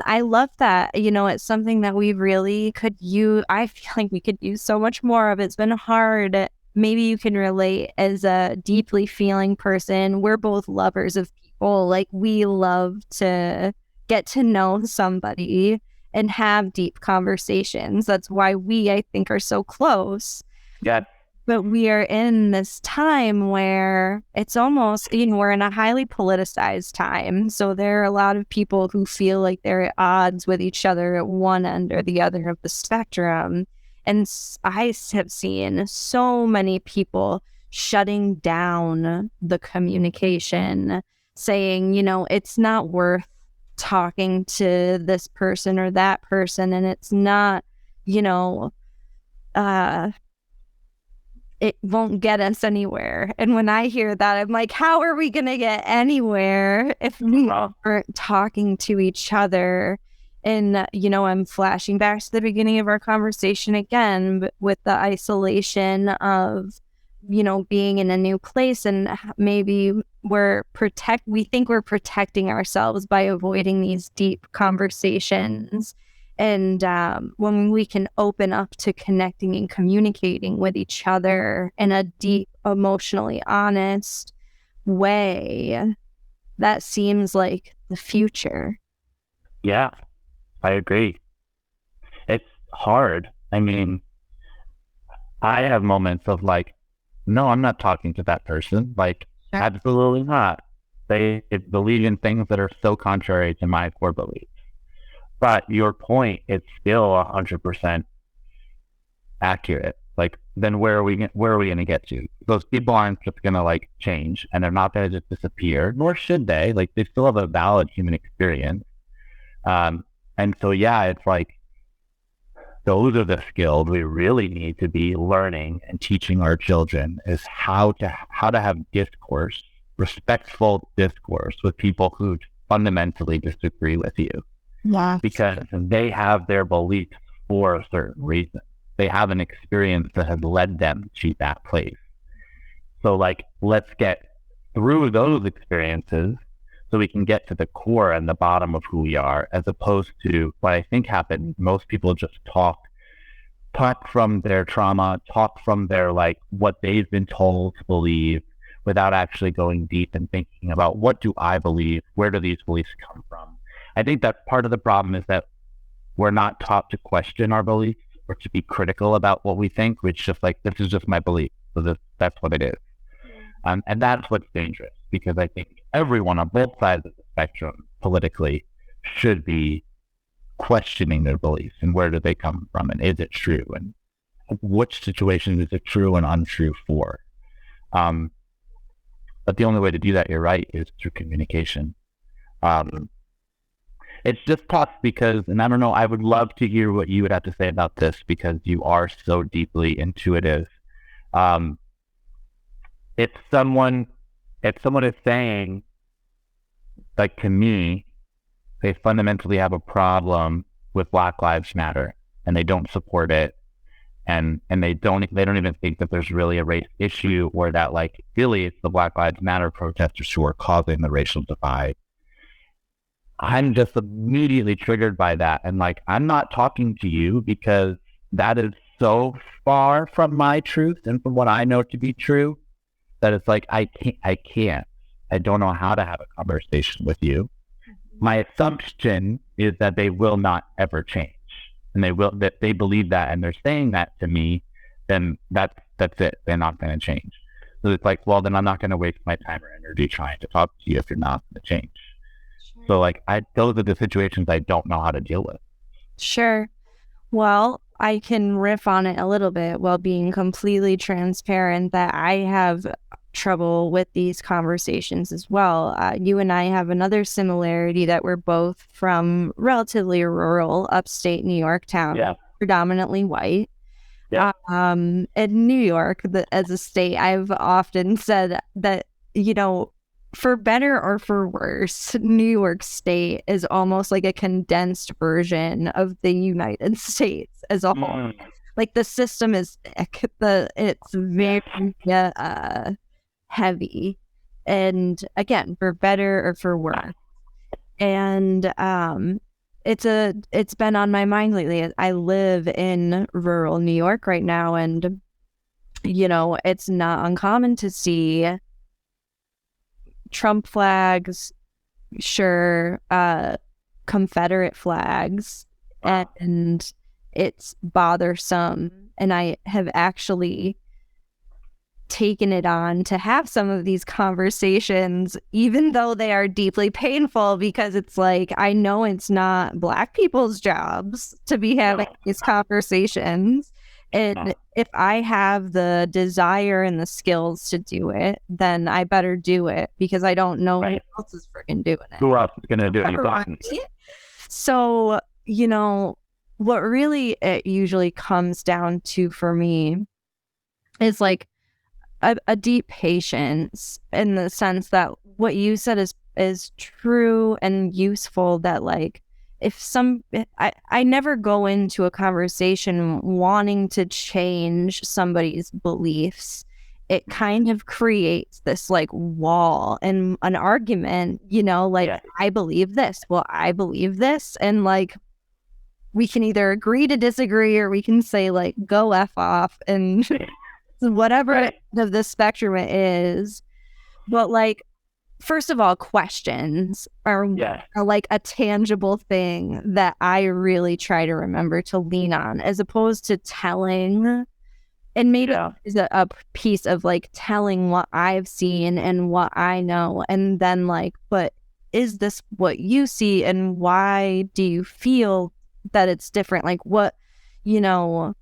[SPEAKER 2] I love that. It's something that we really could use. I feel like we could use so much more of. It's been hard. Maybe you can relate as a deeply feeling person. We're both lovers of people. We love to get to know somebody and have deep conversations. That's why I think, are so close.
[SPEAKER 3] Yeah.
[SPEAKER 2] But we are in this time where it's almost, we're in a highly politicized time. So there are a lot of people who feel like they're at odds with each other at one end or the other of the spectrum. And I have seen so many people shutting down the communication, saying, it's not worth talking to this person or that person. And it's not, it won't get us anywhere. And when I hear that, I'm like, how are we going to get anywhere if we aren't talking to each other? And, I'm flashing back to the beginning of our conversation again with the isolation of, being in a new place, and maybe we think we're protecting ourselves by avoiding these deep conversations. And when we can open up to connecting and communicating with each other in a deep, emotionally honest way, that seems like the future.
[SPEAKER 3] Yeah, I agree. It's hard. I mean, I have moments of like, no, I'm not talking to that person. Like, sure. Absolutely not. They believe in things that are so contrary to my core beliefs. But your point is still 100% accurate. Like, then where are we going to get to? Those people aren't just going to like change, and they're not going to just disappear, nor should they. Like, they still have a valid human experience. And so, yeah, it's like, those are the skills we really need to be learning and teaching our children, is how to have discourse, respectful discourse with people who fundamentally disagree with you.
[SPEAKER 2] Yeah.
[SPEAKER 3] Because they have their beliefs for a certain reason. They have an experience that has led them to that place. So like, let's get through those experiences so we can get to the core and the bottom of who we are, as opposed to what I think happens. Most people just talk from their trauma, talk from their like what they've been told to believe, without actually going deep and thinking about, what do I believe? Where do these beliefs come from? I think that part of the problem is that we're not taught to question our beliefs or to be critical about what we think. It's just like, this is just my belief, so that's what it is. And that's what's dangerous, because I think everyone on both sides of the spectrum politically should be questioning their beliefs, and where do they come from, and is it true, and which situations is it true and untrue for. But the only way to do that, you're right, is through communication. It's just tough because, and I don't know, I would love to hear what you would have to say about this, because you are so deeply intuitive. If someone is saying, like, to me, they fundamentally have a problem with Black Lives Matter, and they don't support it, and they don't even think that there's really a race issue, or that like really it's the Black Lives Matter protesters who are causing the racial divide. I'm just immediately triggered by that. And like, I'm not talking to you because that is so far from my truth and from what I know to be true, that it's like, I don't know how to have a conversation with you. My assumption is that they will not ever change, and that they believe that, and they're saying that to me, then that's it. They're not going to change. So it's like, well, then I'm not going to waste my time or energy trying to talk to you if you're not going to change. Sure. So like, those are the situations I don't know how to deal with.
[SPEAKER 2] Sure. Well, I can riff on it a little bit while being completely transparent that I have trouble with these conversations as well. You and I have another similarity, that we're both from relatively rural upstate New York town, yeah. Predominantly white. Yeah. In New York, as a state, I've often said that, for better or for worse, New York State is almost like a condensed version of the United States as a whole. Like, the system is, it's very heavy, and again, for better or for worse. And it's been on my mind lately. I live in rural New York right now, and it's not uncommon to see Trump flags, sure, Confederate flags, and it's bothersome. And I have actually taken it on to have some of these conversations, even though they are deeply painful, because it's like, I know it's not Black people's jobs to be having these conversations. And if I have the desire and the skills to do it, then I better do it, because I don't know who else is freaking doing it.
[SPEAKER 3] Who else is going to do it?
[SPEAKER 2] Right. So, you know, what really it usually comes down to for me is like a deep patience, in the sense that what you said is true and useful, that like, I never go into a conversation wanting to change somebody's beliefs. It kind of creates this like wall and an argument, you know, like, I believe this. Well, I believe this. And like, we can either agree to disagree, or we can say like, go F off, and whatever of the spectrum it is. But like, first of all, questions are like a tangible thing that I really try to remember to lean on, as opposed to telling. And maybe is a piece of like telling what I've seen and what I know, and then like, but is this what you see, and why do you feel that it's different? Like, what, you know,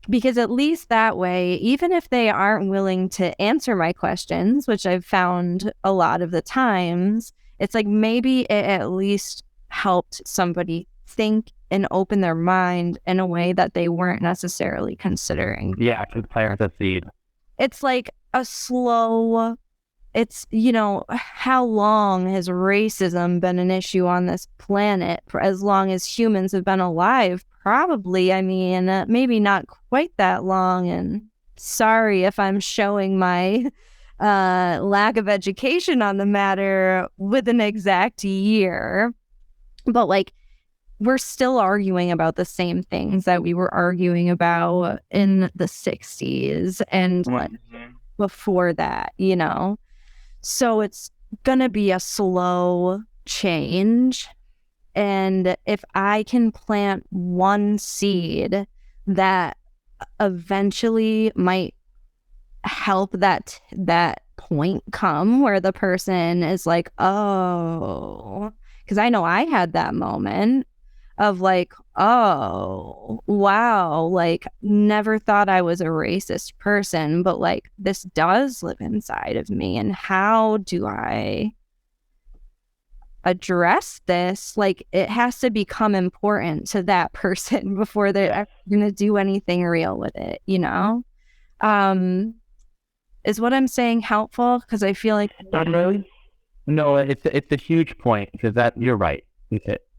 [SPEAKER 2] because at least that way, even if they aren't willing to answer my questions, which I've found a lot of the times, it's like, maybe it at least helped somebody think and open their mind in a way that they weren't necessarily considering.
[SPEAKER 3] Yeah, to plant the seed.
[SPEAKER 2] It's like a slow, it's, you know, how long has racism been an issue on this planet? For as long as humans have been alive, probably. I mean, maybe not quite that long. And sorry if I'm showing my lack of education on the matter with an exact year. But like, we're still arguing about the same things that we were arguing about in the 60s and before that, you know? So it's going to be a slow change. And if I can plant one seed that eventually might help that point come where the person is like, oh, because I know I had that moment of like, oh, wow, like, never thought I was a racist person, but like, this does live inside of me. And how do I address this? Like, it has to become important to that person before they're going to do anything real with it, you know? Is what I'm saying helpful? Because I feel like...
[SPEAKER 3] Not really. No, it's a huge point, because that, you're right.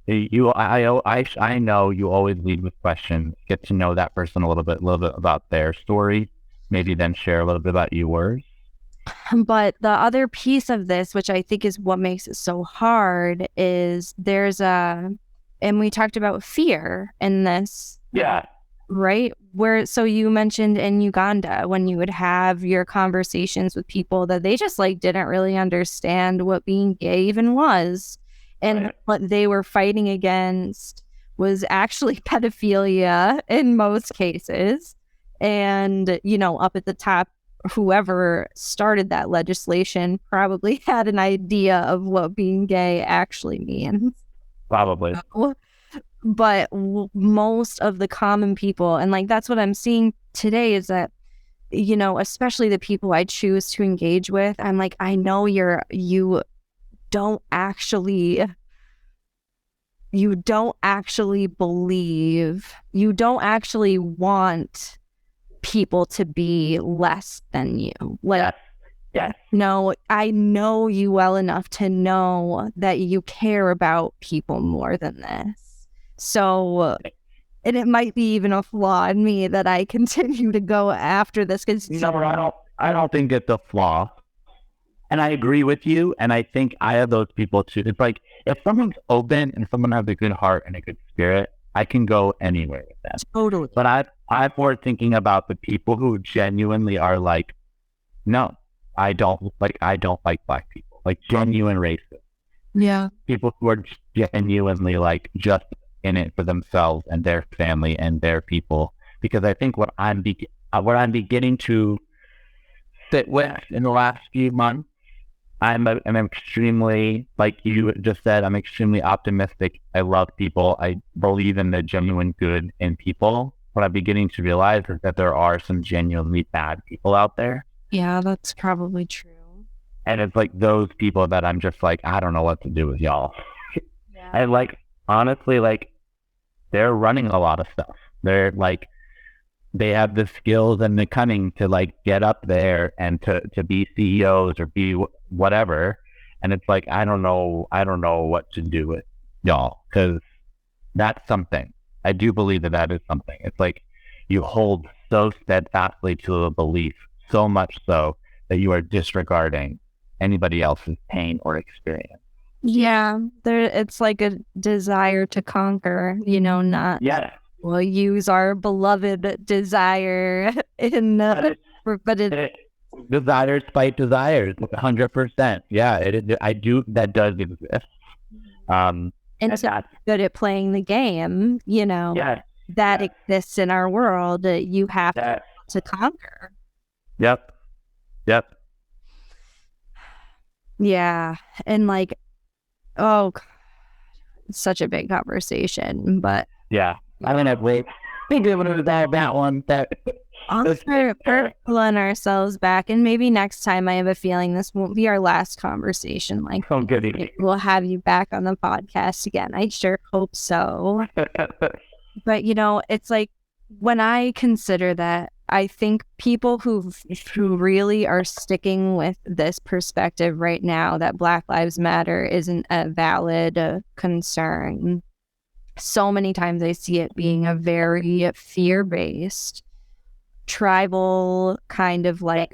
[SPEAKER 3] I know you always lead with questions, get to know that person a little bit about their story, maybe then share a little bit about yours.
[SPEAKER 2] But the other piece of this, which I think is what makes it so hard, is and we talked about fear in this.
[SPEAKER 3] Yeah.
[SPEAKER 2] Right? So you mentioned in Uganda, when you would have your conversations with people, that they just like didn't really understand what being gay even was. And what they were fighting against was actually pedophilia in most cases. And, you know, up at the top, whoever started that legislation probably had an idea of what being gay actually means.
[SPEAKER 3] Probably.
[SPEAKER 2] But most of the common people, and like, that's what I'm seeing today, is that, you know, especially the people I choose to engage with, I'm like, I know you don't actually believe, you don't actually want people to be less than you. Like, no, I know you well enough to know that you care about people more than this. So, and it might be even a flaw in me that I continue to go after this, because
[SPEAKER 3] I don't think it's a flaw. And I agree with you. And I think I have those people too. It's like, if someone's open and someone has a good heart and a good spirit, I can go anywhere with them.
[SPEAKER 2] Totally.
[SPEAKER 3] But I'm more thinking about the people who genuinely are like, no, I don't like Black people, like genuine racists.
[SPEAKER 2] Yeah.
[SPEAKER 3] People who are genuinely like just in it for themselves and their family and their people. Because I think what I'm beginning to sit with in the last few months. I'm extremely, like you just said, I'm extremely optimistic. I love people. I believe in the genuine good in people. What I'm beginning to realize is that there are some genuinely bad people out there.
[SPEAKER 2] Yeah, that's probably true.
[SPEAKER 3] And it's like those people that I'm just like, I don't know what to do with y'all.
[SPEAKER 2] Yeah.
[SPEAKER 3] And like, honestly, like, they're running a lot of stuff. They're like, they have the skills and the cunning to like get up there and to be CEOs or be whatever. And it's like, I don't know what to do with y'all, because that's something. I do believe that that is something. It's like you hold so steadfastly to a belief, so much so that you are disregarding anybody else's pain or experience.
[SPEAKER 2] Yeah, it's like a desire to conquer, not.
[SPEAKER 3] Yeah.
[SPEAKER 2] We'll use our beloved desire in, but
[SPEAKER 3] desires fight desires, 100%. Yeah, I do. That does exist.
[SPEAKER 2] And so good at playing the game, that exists in our world. You have to conquer.
[SPEAKER 3] Yep.
[SPEAKER 2] Yeah, and like, oh, it's such a big conversation, but
[SPEAKER 3] yeah, I'm gonna wait. Maybe able to do that one.
[SPEAKER 2] I'll start pulling ourselves back, and maybe next time. I have a feeling this won't be our last conversation. Like, we'll have you back on the podcast again. I sure hope so. But it's like when I consider that, I think people who really are sticking with this perspective right now that Black Lives Matter isn't a valid concern. So many times I see it being a very fear-based, tribal kind of like,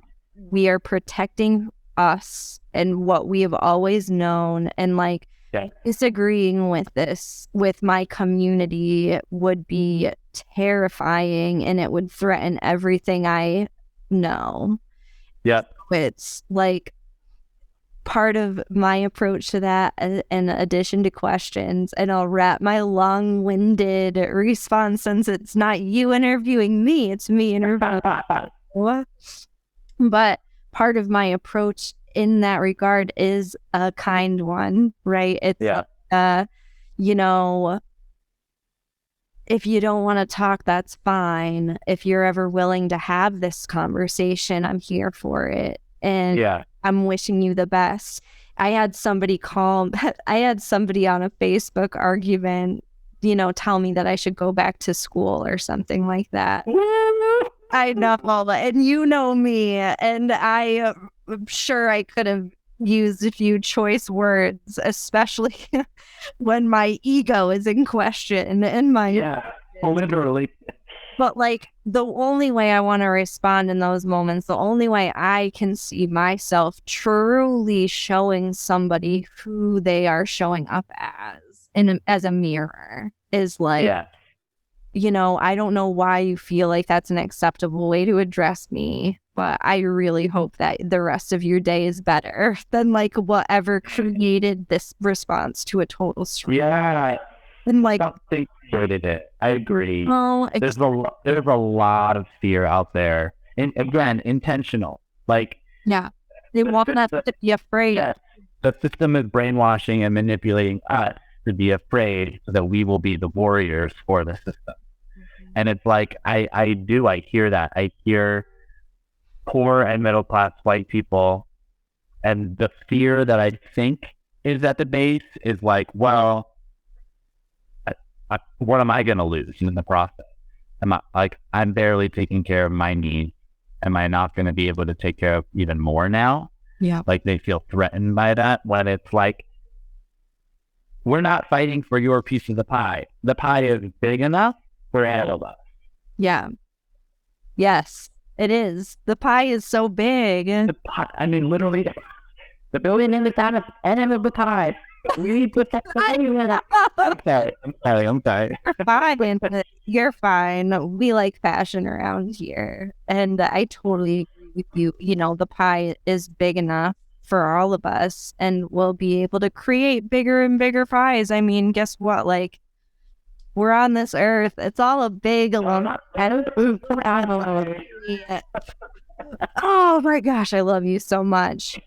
[SPEAKER 2] we are protecting us and what we have always known, and like disagreeing with this with my community would be terrifying, and it would threaten everything I know.
[SPEAKER 3] Yeah,
[SPEAKER 2] it's like part of my approach to that, in addition to questions, and I'll wrap my long-winded response, since it's not you interviewing me, it's me interviewing you. But part of my approach in that regard is a kind one, right? It's if you don't want to talk, that's fine. If you're ever willing to have this conversation, I'm here for it. And I'm wishing you the best. I had somebody on a Facebook argument, tell me that I should go back to school or something like that. I know, and you know me, and I'm sure I could have used a few choice words, especially when my ego is in question and my
[SPEAKER 3] literally.
[SPEAKER 2] But like, the only way I want to respond in those moments, the only way I can see myself truly showing somebody who they are showing up as a mirror is like, I don't know why you feel like that's an acceptable way to address me, but I really hope that the rest of your day is better than like whatever created this response to a total stranger.
[SPEAKER 3] Yeah.
[SPEAKER 2] And like,
[SPEAKER 3] something created it. I agree.
[SPEAKER 2] Oh,
[SPEAKER 3] there's a lot of fear out there. And again, intentional. Like,
[SPEAKER 2] they want us to be afraid.
[SPEAKER 3] The system is brainwashing and manipulating us to be afraid so that we will be the warriors for the system. Mm-hmm. And it's like, I hear that. I hear poor and middle class white people, and the fear that I think is at the base is like, well, what am I going to lose in the process? I'm barely taking care of my needs. Am I not going to be able to take care of even more now?
[SPEAKER 2] Yeah.
[SPEAKER 3] Like, they feel threatened by that, when it's like, we're not fighting for your piece of the pie. The pie is big enough for all of us.
[SPEAKER 2] Yeah. Yes, it is. The pie is so big.
[SPEAKER 3] The pie, I mean, literally, the building in the town of end of the pie. We put that I'm sorry.
[SPEAKER 2] Fine. You're fine. We like fashion around here. And I totally agree with you. The pie is big enough for all of us, and we'll be able to create bigger and bigger pies. I mean, guess what? Like, we're on this earth. It's all a big Oh my gosh, I love you so much.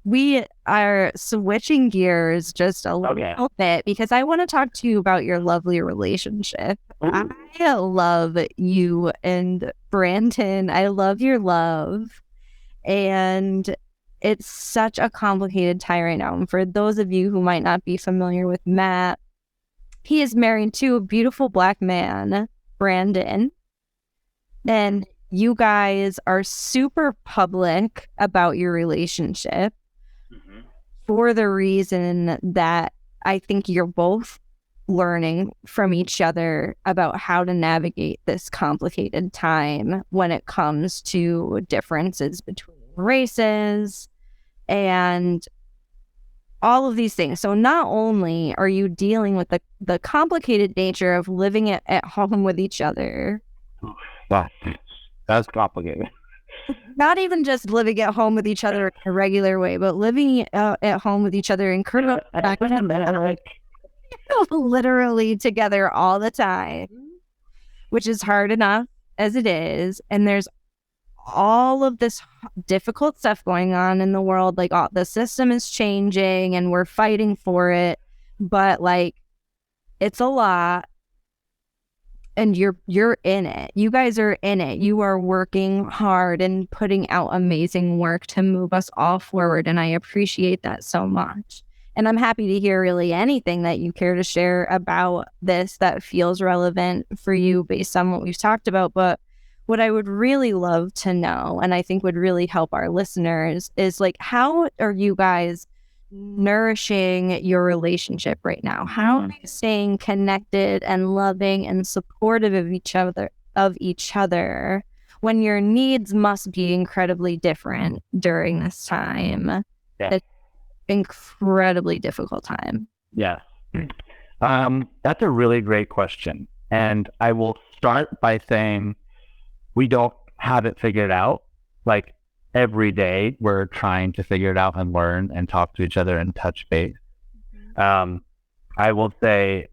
[SPEAKER 2] We are switching gears just a little bit because I want to talk to you about your lovely relationship.
[SPEAKER 3] Ooh.
[SPEAKER 2] I love you and Brandon. I love your love. And it's such a complicated time right now. And for those of you who might not be familiar with Matt, he is married to a beautiful Black man, Brandon. And you guys are super public about your relationship for the reason that I think you're both learning from each other about how to navigate this complicated time when it comes to differences between races and all of these things. So not only are you dealing with the complicated nature of living at home with each other.
[SPEAKER 3] That's complicated.
[SPEAKER 2] Not even just living at home with each other in a regular way, but living at home with each other in literally together all the time, which is hard enough as it is. And there's all of this difficult stuff going on in the world. Like the system is changing and we're fighting for it, but like it's a lot. And you're in it. You guys are in it. You are working hard and putting out amazing work to move us all forward. And I appreciate that so much. And I'm happy to hear really anything that you care to share about this that feels relevant for you based on what we've talked about. But what I would really love to know, and I think would really help our listeners, is like, how are you guys nourishing your relationship right now? How are you staying connected and loving and supportive of each other when your needs must be incredibly different during this time?
[SPEAKER 3] Yeah.
[SPEAKER 2] It's incredibly difficult time.
[SPEAKER 3] Yes. That's a really great question. And I will start by saying we don't have it figured out. Like, every day we're trying to figure it out and learn and talk to each other and touch base. I will say,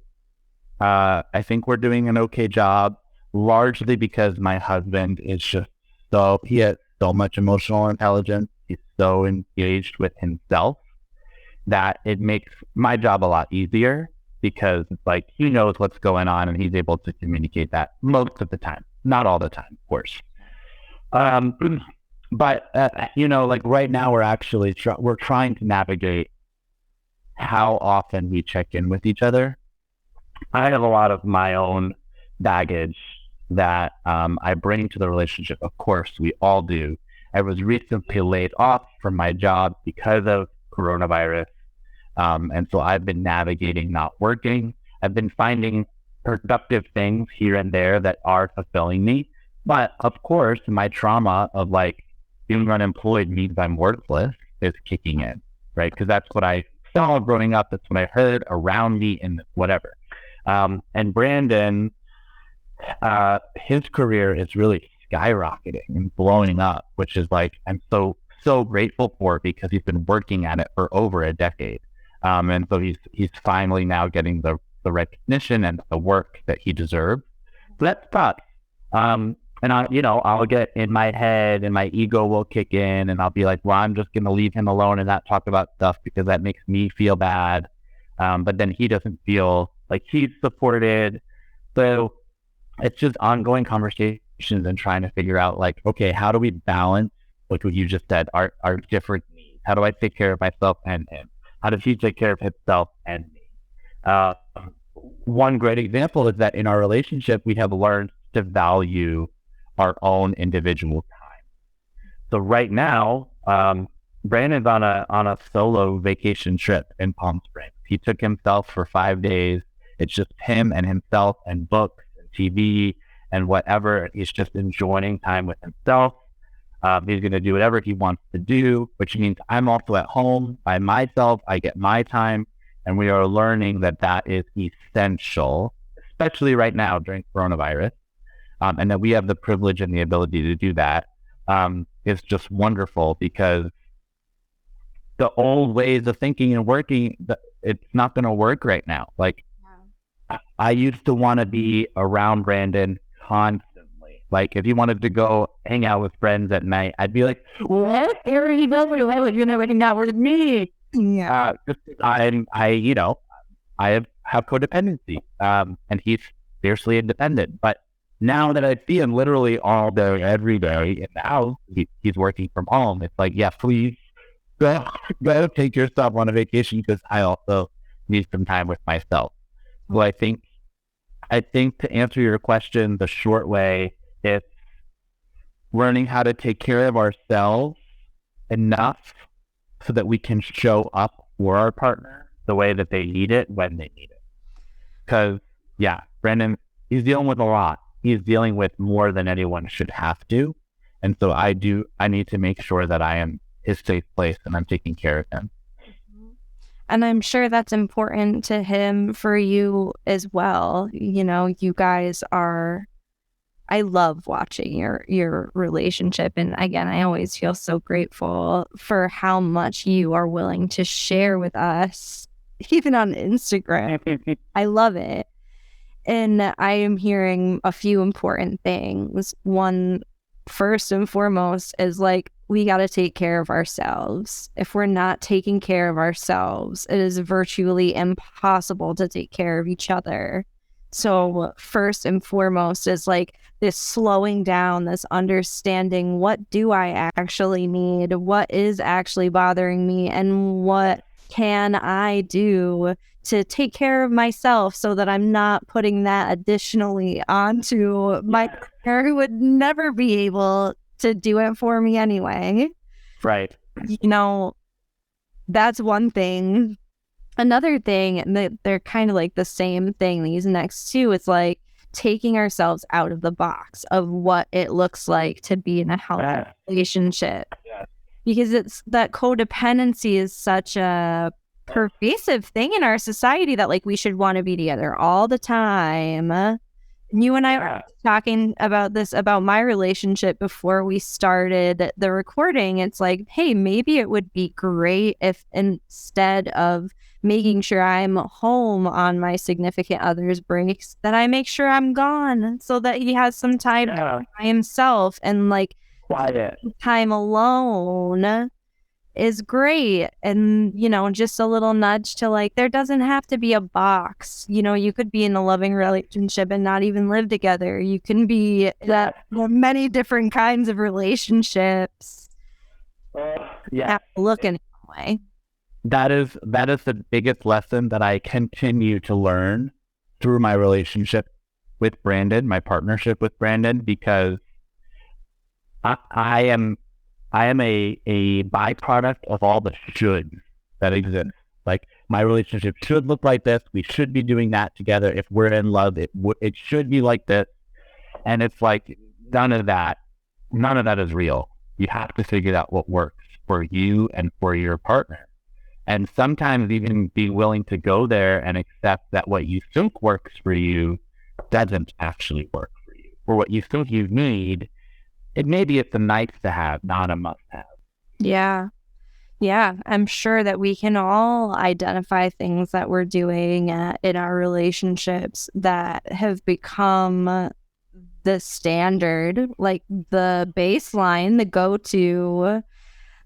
[SPEAKER 3] I think we're doing an okay job, largely because my husband is he has so much emotional intelligence. He's so engaged with himself that it makes my job a lot easier because like he knows what's going on and he's able to communicate that most of the time, not all the time, of course. But, like right now we're trying to navigate how often we check in with each other. I have a lot of my own baggage that I bring to the relationship. Of course, we all do. I was recently laid off from my job because of coronavirus. And so I've been navigating not working. I've been finding productive things here and there that are fulfilling me. But of course, my trauma of like being unemployed means I'm worthless is kicking in, right? Because that's what I saw growing up. That's what I heard around me and whatever. And Brandon, his career is really skyrocketing and blowing up, which is like, I'm so grateful for because he's been working at it for over a decade. And so he's finally now getting the recognition and the work that he deserves. So that's tough. And I'll get in my head and my ego will kick in and I'll be like, well, I'm just going to leave him alone and not talk about stuff because that makes me feel bad. But then he doesn't feel like he's supported. So it's just ongoing conversations and trying to figure out like, okay, how do we balance, like what you just said, our different needs? How do I take care of myself and him? How does he take care of himself and me? One great example is that in our relationship, we have learned to value our own individual time. So right now, Brandon's on a solo vacation trip in Palm Springs. He took himself for 5 days. It's just him and himself and books and TV and whatever. He's just enjoying time with himself. He's going to do whatever he wants to do, which means I'm also at home by myself. I get my time. And we are learning that is essential, especially right now during coronavirus. And that we have the privilege and the ability to do that is just wonderful because the old ways of thinking and working, it's not going to work right now. Like I used to want to be around Brandon constantly. Like, if he wanted to go hang out with friends at night, I'd be like, what? Here he goes, you're never hanging out with me.
[SPEAKER 2] Yeah.
[SPEAKER 3] I have codependency, and he's fiercely independent. But now that I see him literally all day, every day in the house, he's working from home. It's like, yeah, please go take yourself on a vacation, because I also need some time with myself. So I think to answer your question, the short way is learning how to take care of ourselves enough so that we can show up for our partner the way that they need it when they need it. Because, yeah, Brandon, he's dealing with a lot. He's dealing with more than anyone should have to. And so I need to make sure that I am his safe place and I'm taking care of him.
[SPEAKER 2] And I'm sure that's important to him for you as well. You know, you guys are, I love watching your relationship. And again, I always feel so grateful for how much you are willing to share with us, even on Instagram. I love it. And I am hearing a few important things. One, first and foremost, is like, we got to take care of ourselves. If we're not taking care of ourselves, it is virtually impossible to take care of each other. So first and foremost is like this slowing down, this understanding, what do I actually need? What is actually bothering me? And what can I do to take care of myself so that I'm not putting that additionally onto my partner, who would never be able to do it for me anyway.
[SPEAKER 3] Right.
[SPEAKER 2] You know, that's one thing. Another thing, and they're kind of like the same thing, these next two, it's like taking ourselves out of the box of what it looks like to be in a healthy relationship.
[SPEAKER 3] Yeah.
[SPEAKER 2] Because it's that codependency is such a pervasive thing in our society that like we should want to be together all the time. You and I were talking about this, about my relationship before we started the recording. It's like, hey, maybe it would be great if instead of making sure I'm home on my significant other's breaks, that I make sure I'm gone so that he has some time by himself. And like,
[SPEAKER 3] quiet
[SPEAKER 2] time alone is great. And, you know, just a little nudge to like, there doesn't have to be a box. You know, you could be in a loving relationship and not even live together. You can be that many different kinds of relationships. Look in a way.
[SPEAKER 3] That is the biggest lesson that I continue to learn through my relationship with Brandon, my partnership with Brandon, because I am a byproduct of all the shoulds that exist. Like, my relationship should look like this. We should be doing that together. If we're in love, it should be like this. And it's like, none of that is real. You have to figure out what works for you and for your partner. And sometimes even be willing to go there and accept that what you think works for you doesn't actually work for you. Or what you think you need, maybe it's a nice to have, not a must have.
[SPEAKER 2] Yeah. Yeah. I'm sure that we can all identify things that we're doing in our relationships that have become the standard, like the baseline, the go-to,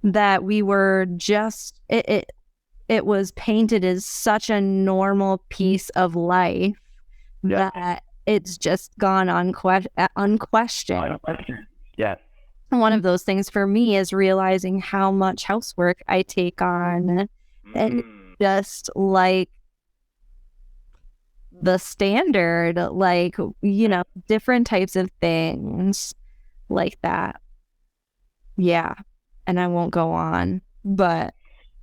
[SPEAKER 2] that we were just, it was painted as such a normal piece of life that it's just gone unquestioned.
[SPEAKER 3] Yes.
[SPEAKER 2] One of those things for me is realizing how much housework I take on, and just like the standard, like, you know, different types of things like that. Yeah. And I won't go on, but.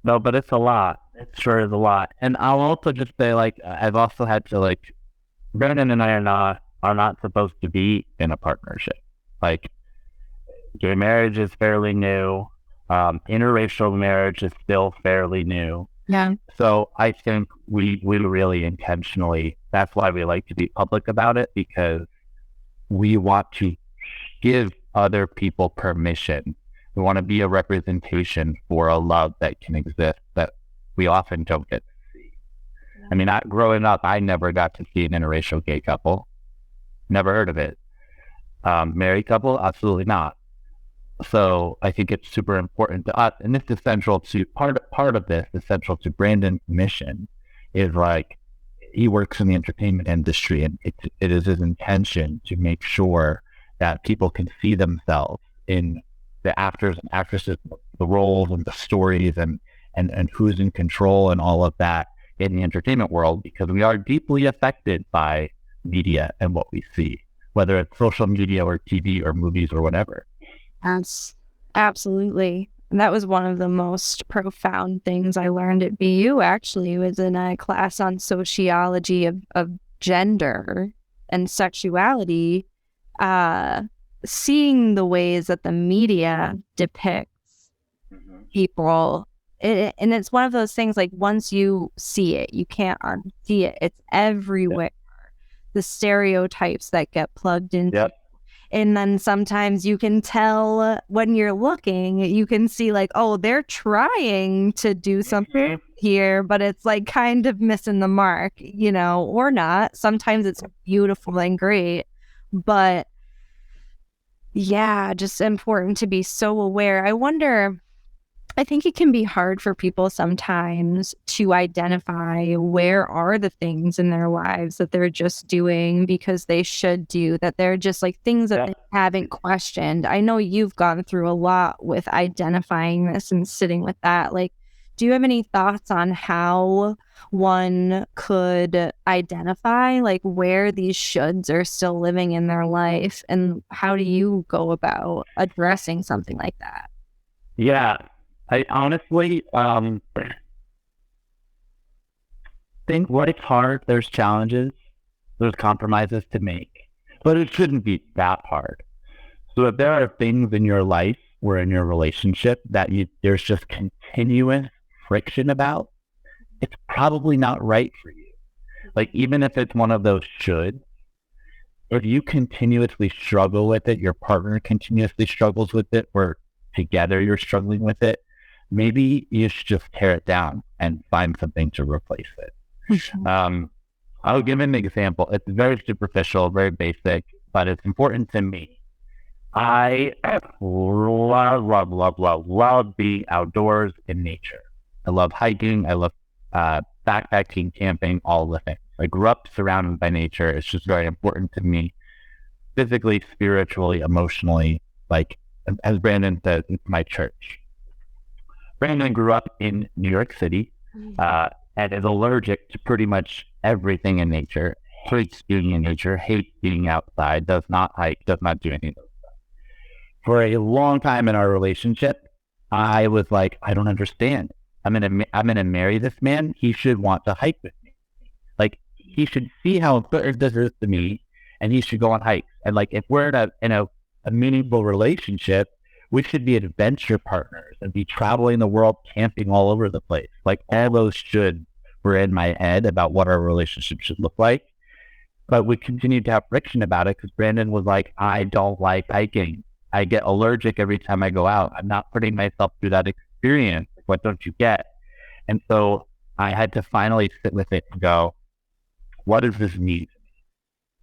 [SPEAKER 3] No, but it's a lot. It sure is a lot. And I'll also just say, like, I've also had to, like, Brandon and I are not supposed to be in a partnership. Like, gay marriage is fairly new. Interracial marriage is still fairly new.
[SPEAKER 2] Yeah.
[SPEAKER 3] So I think we really intentionally, that's why we like to be public about it, because we want to give other people permission. We want to be a representation for a love that can exist that we often don't get to see. Yeah. I mean, growing up, I never got to see an interracial gay couple. Never heard of it. Married couple, absolutely not. So I think it's super important to us, and this is central to part of this is central to Brandon's mission. Is like he works in the entertainment industry, and it is his intention to make sure that people can see themselves in the actors and actresses, the roles and the stories, and who's in control and all of that in the entertainment world, because we are deeply affected by media and what we see, whether it's social media or TV or movies or whatever.
[SPEAKER 2] Yes, absolutely. And that was one of the most profound things I learned at BU, actually, was in a class on sociology of gender and sexuality, seeing the ways that the media depicts people. And it's one of those things, like, once you see it, you can't unsee it. It's everywhere. Yep. The stereotypes that get plugged into.
[SPEAKER 3] Yep.
[SPEAKER 2] And then sometimes you can tell when you're looking, you can see like, oh, they're trying to do something here, but it's like kind of missing the mark, you know, or not. Sometimes it's beautiful and great, but yeah, just important to be so aware. I think it can be hard for people sometimes to identify where are the things in their lives that they're just doing because they should do, that they're just like things that they haven't questioned. I know you've gone through a lot with identifying this and sitting with that. Like, do you have any thoughts on how one could identify like where these shoulds are still living in their life, and how do you go about addressing something like that?
[SPEAKER 3] Yeah. I honestly think what it's hard, there's challenges, there's compromises to make, but it shouldn't be that hard. So if there are things in your life or in your relationship that there's just continuous friction about, it's probably not right for you. Like, even if it's one of those shoulds, if you continuously struggle with it, your partner continuously struggles with it, or together you're struggling with it, maybe you should just tear it down and find something to replace it. I'll give an example. It's very superficial, very basic, but it's important to me. I love being outdoors in nature. I love hiking. I love backpacking, camping, all the things. I grew up surrounded by nature. It's just very important to me, physically, spiritually, emotionally. Like, as Brandon says, it's my church. Brandon grew up in New York City and is allergic to pretty much everything in nature, hates being in nature, hates being outside, does not hike, does not do any of those stuff. For a long time in our relationship, I was like, I don't understand. I'm gonna marry this man. He should want to hike with me. Like, he should see how important this is to me, and he should go on hikes. And like, if we're in a meaningful relationship, we should be adventure partners and be traveling the world, camping all over the place. Like, all those should were in my head about what our relationship should look like. But we continued to have friction about it because Brandon was like, I don't like hiking. I get allergic every time I go out. I'm not putting myself through that experience. What don't you get? And so I had to finally sit with it and go, what does this mean?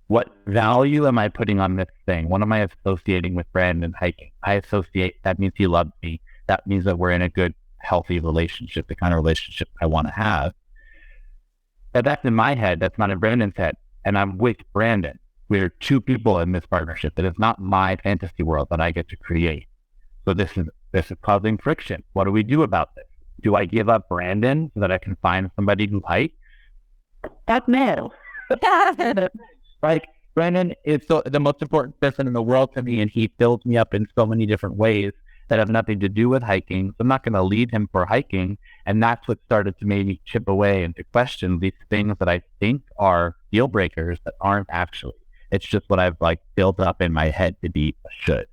[SPEAKER 3] What value am I putting on this thing? What am I associating with Brandon hiking? I associate, that means he loves me. That means that we're in a good, healthy relationship, the kind of relationship I want to have. But that's in my head. That's not in Brandon's head. And I'm with Brandon. We're two people in this partnership. It is not my fantasy world that I get to create. So this is causing friction. What do we do about this? Do I give up Brandon so that I can find somebody who hikes? That's no. Like, Brandon is the most important person in the world to me, and he fills me up in so many different ways that have nothing to do with hiking. So I'm not going to leave him for hiking. And that's what started to maybe chip away and to question these things that I think are deal breakers that aren't actually. It's just what I've like built up in my head to be a should.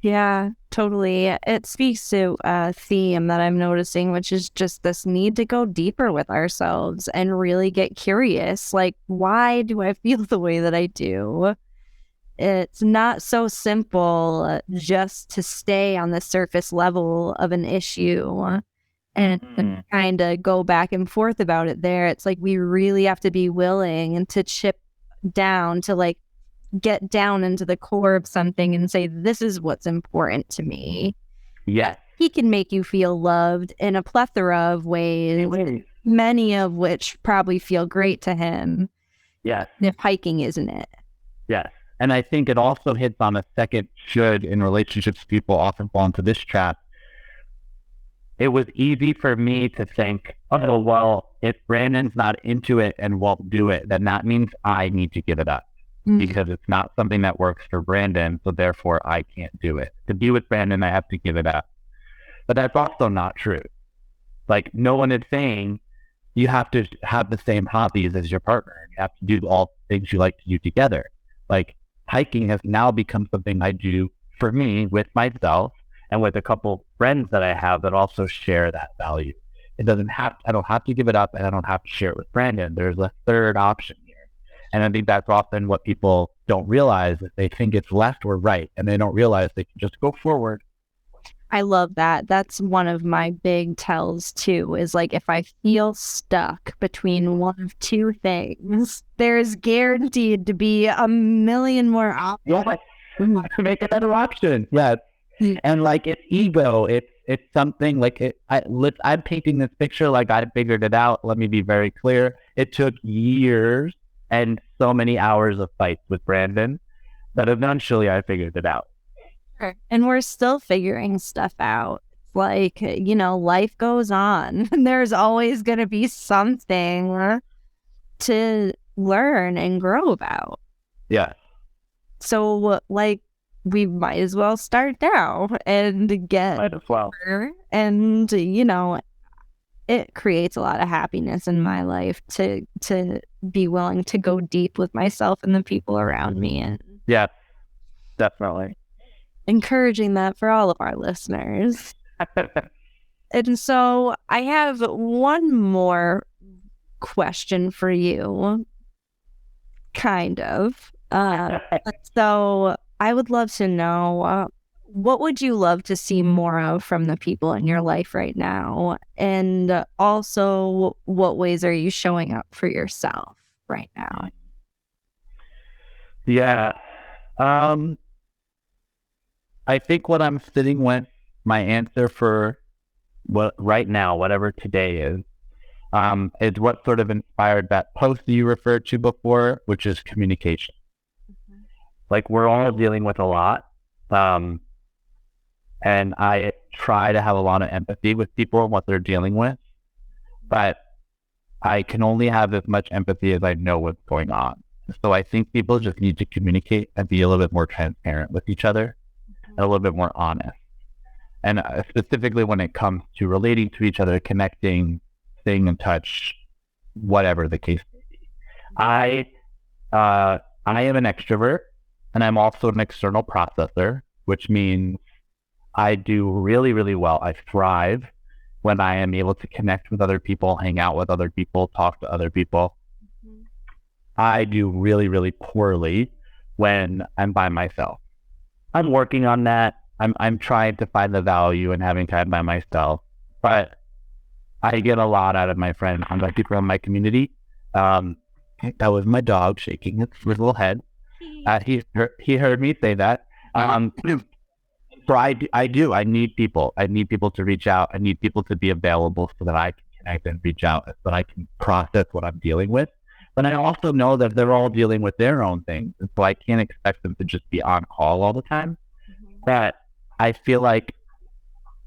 [SPEAKER 2] Yeah, totally. It speaks to a theme that I'm noticing, which is just this need to go deeper with ourselves and really get curious. Like, why do I feel the way that I do? It's not so simple just to stay on the surface level of an issue and kind of go back and forth about it there. It's like we really have to be willing to chip down to like get down into the core of something and say, this is what's important to me.
[SPEAKER 3] Yes.
[SPEAKER 2] He can make you feel loved in a plethora of ways, many of which probably feel great to him.
[SPEAKER 3] Yes.
[SPEAKER 2] If hiking isn't it.
[SPEAKER 3] Yes. And I think it also hits on a second should in relationships. People often fall into this trap. It was easy for me to think, oh, well, if Brandon's not into it and won't do it, then that means I need to give it up because it's not something that works for Brandon. So therefore I can't do it. To be with Brandon, I have to give it up. But that's also not true. Like, no one is saying you have to have the same hobbies as your partner. You have to do all things you like to do together. Like, hiking has now become something I do for me with myself and with a couple friends that I have that also share that value. I don't have to give it up, and I don't have to share it with Brandon. There's a third option here. And I think that's often what people don't realize, that they think it's left or right, and they don't realize they can just go forward.
[SPEAKER 2] I love that. That's one of my big tells too, is like, if I feel stuck between one of two things, there's guaranteed to be a million more options.
[SPEAKER 3] Yeah, make another option. Yeah. And like, it's ego. It's something like I'm painting this picture like I figured it out. Let me be very clear. It took years and so many hours of fights with Brandon that eventually I figured it out.
[SPEAKER 2] And we're still figuring stuff out. Like, life goes on. There's always going to be something to learn and grow about.
[SPEAKER 3] Yeah.
[SPEAKER 2] So, like, we might as well start now and get better. And, it creates a lot of happiness in my life to be willing to go deep with myself and the people around me. And
[SPEAKER 3] yeah, definitely.
[SPEAKER 2] Encouraging that for all of our listeners. And so I have one more question for you, kind of. So I would love to know, what would you love to see more of from the people in your life right now? And also, what ways are you showing up for yourself right now?
[SPEAKER 3] Yeah. I think what I'm sitting with, my answer for what right now, whatever today is what sort of inspired that post that you referred to before, which is communication. Mm-hmm. Like, we're all dealing with a lot. And I try to have a lot of empathy with people and what they're dealing with, but I can only have as much empathy as I know what's going on. So I think people just need to communicate and be a little bit more transparent with each other. And a little bit more honest. And specifically when it comes to relating to each other, connecting, staying in touch, whatever the case may be. I am an extrovert, and I'm also an external processor, which means I do really, really well. I thrive when I am able to connect with other people, hang out with other people, talk to other people. Mm-hmm. I do really, really poorly when I'm by myself. I'm working on that. I'm trying to find the value in having time by myself, but I get a lot out of my friends. I'm like people in my community. That was my dog shaking his little head. He heard me say that. So I do. I need people. I need people to reach out. I need people to be available so that I can connect and reach out, so that I can process what I'm dealing with. But I also know that they're all dealing with their own things. And so I can't expect them to just be on call all the time. Mm-hmm. But I feel like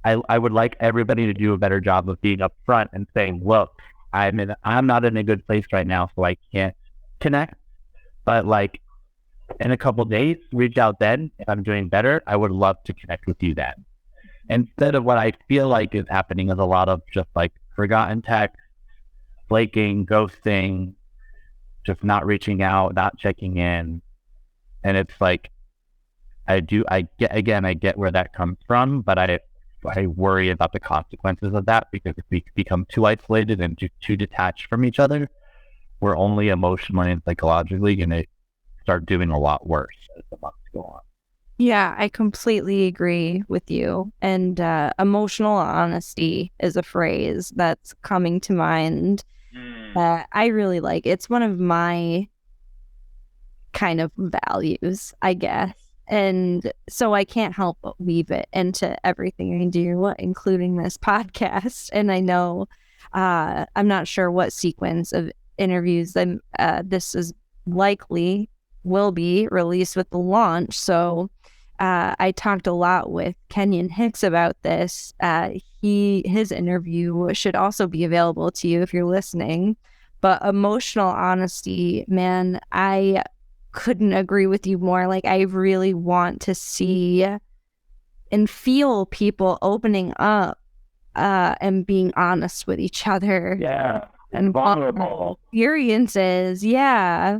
[SPEAKER 3] I would like everybody to do a better job of being upfront and saying, look, I'm not in a good place right now, so I can't connect. But like, in a couple of days, reach out then. If I'm doing better, I would love to connect with you then. Instead of what I feel like is happening is a lot of just like forgotten text, flaking, ghosting, just not reaching out, not checking in. And it's like, I get where that comes from, but I worry about the consequences of that, because if we become too isolated and too detached from each other, we're only emotionally and psychologically going to start doing a lot worse as the months go on.
[SPEAKER 2] Yeah, I completely agree with you. And emotional honesty is a phrase that's coming to mind. I really like. It's one of my kind of values, I guess. And so I can't help but weave it into everything I do, including this podcast. And I know I'm not sure what sequence of interviews this is likely will be released with the launch. So I talked a lot with Kenyon Hicks about this. His interview should also be available to you if you're listening. But emotional honesty, man, I couldn't agree with you more. Like, I really want to see and feel people opening up and being honest with each other.
[SPEAKER 3] Yeah.
[SPEAKER 2] And
[SPEAKER 3] vulnerable
[SPEAKER 2] experiences. Yeah.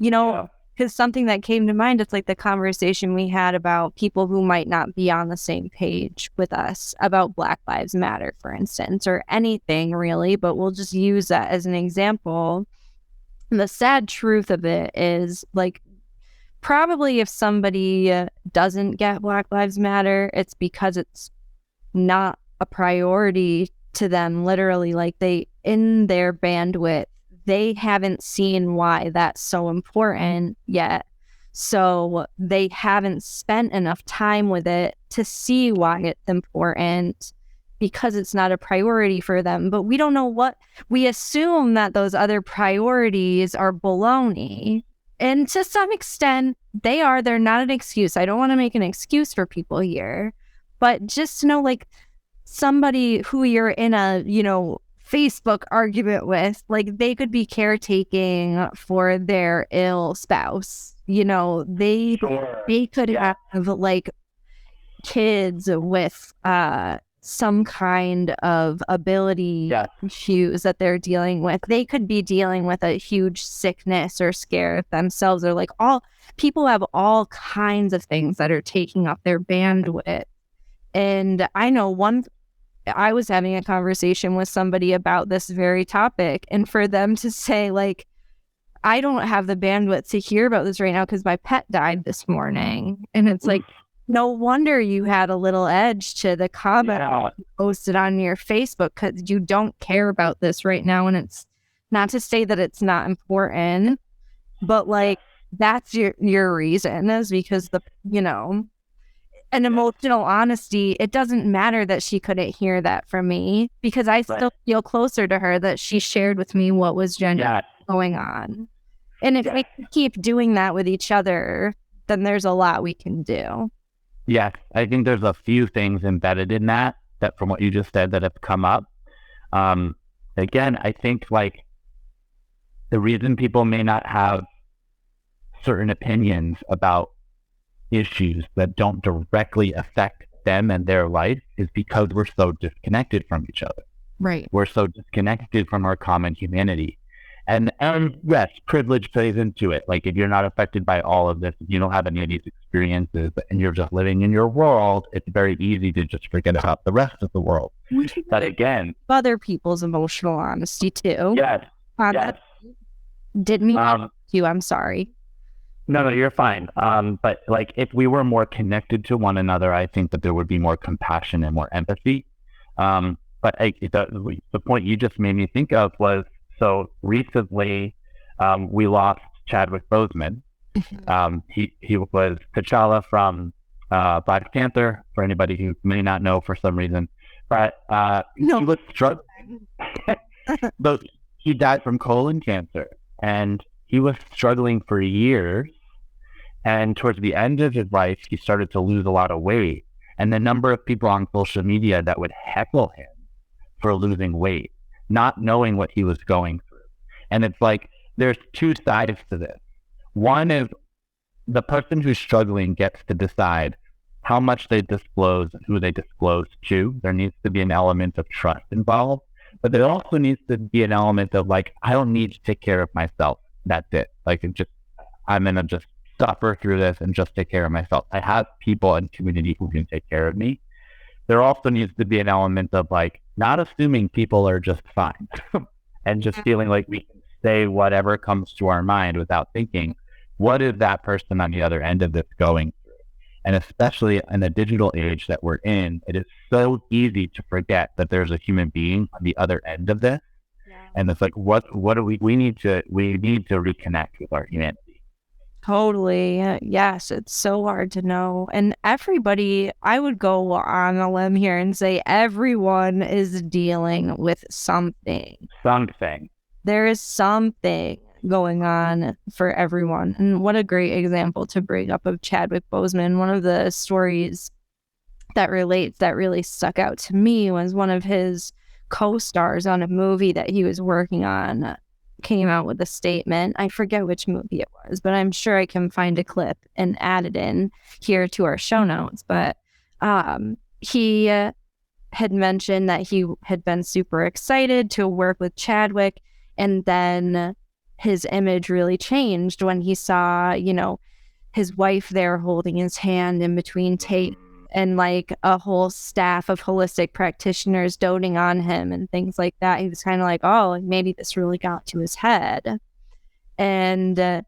[SPEAKER 2] You know, because something that came to mind, it's like the conversation we had about people who might not be on the same page with us about Black Lives Matter, for instance, or anything really, but we'll just use that as an example. And the sad truth of it is, like, probably if somebody doesn't get Black Lives Matter, it's because it's not a priority to them, literally. Like, they, in their bandwidth, they haven't seen why that's so important yet. So they haven't spent enough time with it to see why it's important, because it's not a priority for them. But we don't know what, we assume that those other priorities are baloney. And to some extent, they're not an excuse. I don't want to make an excuse for people here, but just to know, like, somebody who you're in a, Facebook argument with, like, they could be caretaking for their ill spouse. They could have like kids with some kind of ability issues that they're dealing with. They could be dealing with a huge sickness or scare themselves, or like, all people have all kinds of things that are taking up their bandwidth. And I know I was having a conversation with somebody about this very topic, and for them to say, like, I don't have the bandwidth to hear about this right now because my pet died this morning. And it's like, no wonder you had a little edge to the comment posted on your Facebook, because you don't care about this right now. And it's not to say that it's not important, but like, that's your reason, is because an emotional honesty, it doesn't matter that she couldn't hear that from me, because I still feel closer to her that she shared with me what was genuinely going on. And if we keep doing that with each other, then there's a lot we can do.
[SPEAKER 3] Yes, I think there's a few things embedded in that from what you just said that have come up. Again, I think, like, the reason people may not have certain opinions about issues that don't directly affect them and their life is because we're so disconnected from each other.
[SPEAKER 2] Right.
[SPEAKER 3] We're so disconnected from our common humanity. And yes, privilege plays into it. Like, if you're not affected by all of this, if you don't have any of these experiences, and you're just living in your world, it's very easy to just forget about the rest of the world. But again,
[SPEAKER 2] other people's emotional honesty too.
[SPEAKER 3] Yes.
[SPEAKER 2] Didn't mean you. I'm sorry.
[SPEAKER 3] No, you're fine. But like, if we were more connected to one another, I think that there would be more compassion and more empathy. But the point you just made me think of was, so recently we lost Chadwick Boseman. He was T'Challa from Black Panther, for anybody who may not know for some reason. But he was struggling. But he died from colon cancer, and he was struggling for years, and towards the end of his life, he started to lose a lot of weight. And the number of people on social media that would heckle him for losing weight, not knowing what he was going through. And it's like, there's two sides to this. One is the person who's struggling gets to decide how much they disclose and who they disclose to. There needs to be an element of trust involved, but there also needs to be an element of, like, I don't need to take care of myself. That's it. Like, I'm going to just suffer through this and just take care of myself. I have people in community who can take care of me. There also needs to be an element of, like, not assuming people are just fine and just feeling like we can say whatever comes to our mind without thinking, what is that person on the other end of this going through? And especially in the digital age that we're in, it is so easy to forget that there's a human being on the other end of this. And it's like, what do we need to reconnect with our humanity.
[SPEAKER 2] Totally. Yes, it's so hard to know. And everybody, I would go on a limb here and say everyone is dealing with something.
[SPEAKER 3] Something.
[SPEAKER 2] There is something going on for everyone. And what a great example to bring up of Chadwick Boseman. One of the stories that really stuck out to me was one of his co-stars on a movie that he was working on came out with a statement. I forget which movie it was, but I'm sure I can find a clip and add it in here to our show notes. But he had mentioned that he had been super excited to work with Chadwick, and then his image really changed when he saw, his wife there holding his hand in between tape and like a whole staff of holistic practitioners doting on him and things like that. He was kind of like, oh, maybe this really got to his head. And, it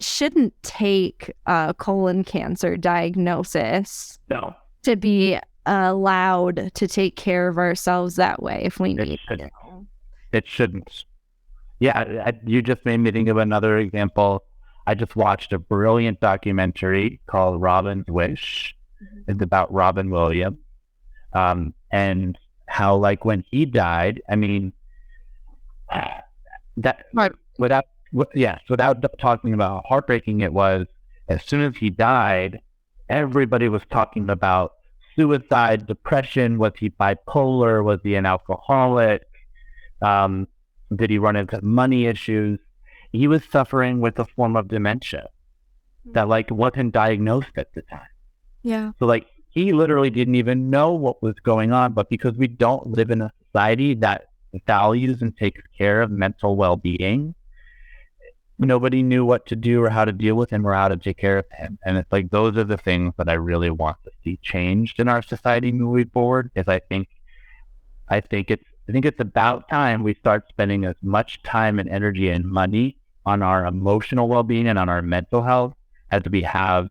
[SPEAKER 2] shouldn't take a colon cancer diagnosis to be allowed to take care of ourselves that way if we need to.
[SPEAKER 3] It shouldn't. Yeah, you just made me think of another example. I just watched a brilliant documentary called Robin's Wish. It's about Robin Williams. And how, like, when he died, I mean, without talking about how heartbreaking it was, as soon as he died, everybody was talking about suicide, depression. Was he bipolar? Was he an alcoholic? Did he run into money issues? He was suffering with a form of dementia that like wasn't diagnosed at the time.
[SPEAKER 2] Yeah.
[SPEAKER 3] So like he literally didn't even know what was going on, but because we don't live in a society that values and takes care of mental well-being, nobody knew what to do or how to deal with him or how to take care of him. And it's like those are the things that I really want to see changed in our society moving forward. Is I think it's about time we start spending as much time and energy and money on our emotional well-being and on our mental health as we have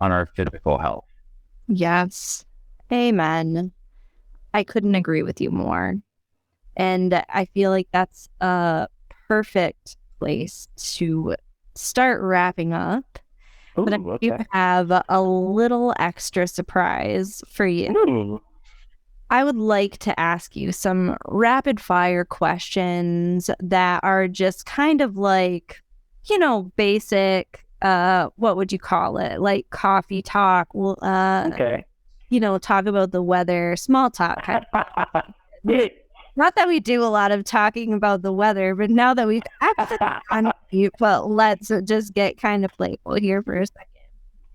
[SPEAKER 3] on our physical health.
[SPEAKER 2] Yes. Amen. I couldn't agree with you more. And I feel like that's a perfect place to start wrapping up.
[SPEAKER 3] Ooh,
[SPEAKER 2] but I do have a little extra surprise for you.
[SPEAKER 3] Ooh.
[SPEAKER 2] I would like to ask you some rapid fire questions that are just kind of like, basic, what would you call it? Like coffee talk.
[SPEAKER 3] Okay.
[SPEAKER 2] Talk about the weather, small talk. Not that we do a lot of talking about the weather, but now that we've actually on you, well, let's just get kind of playful here for a second.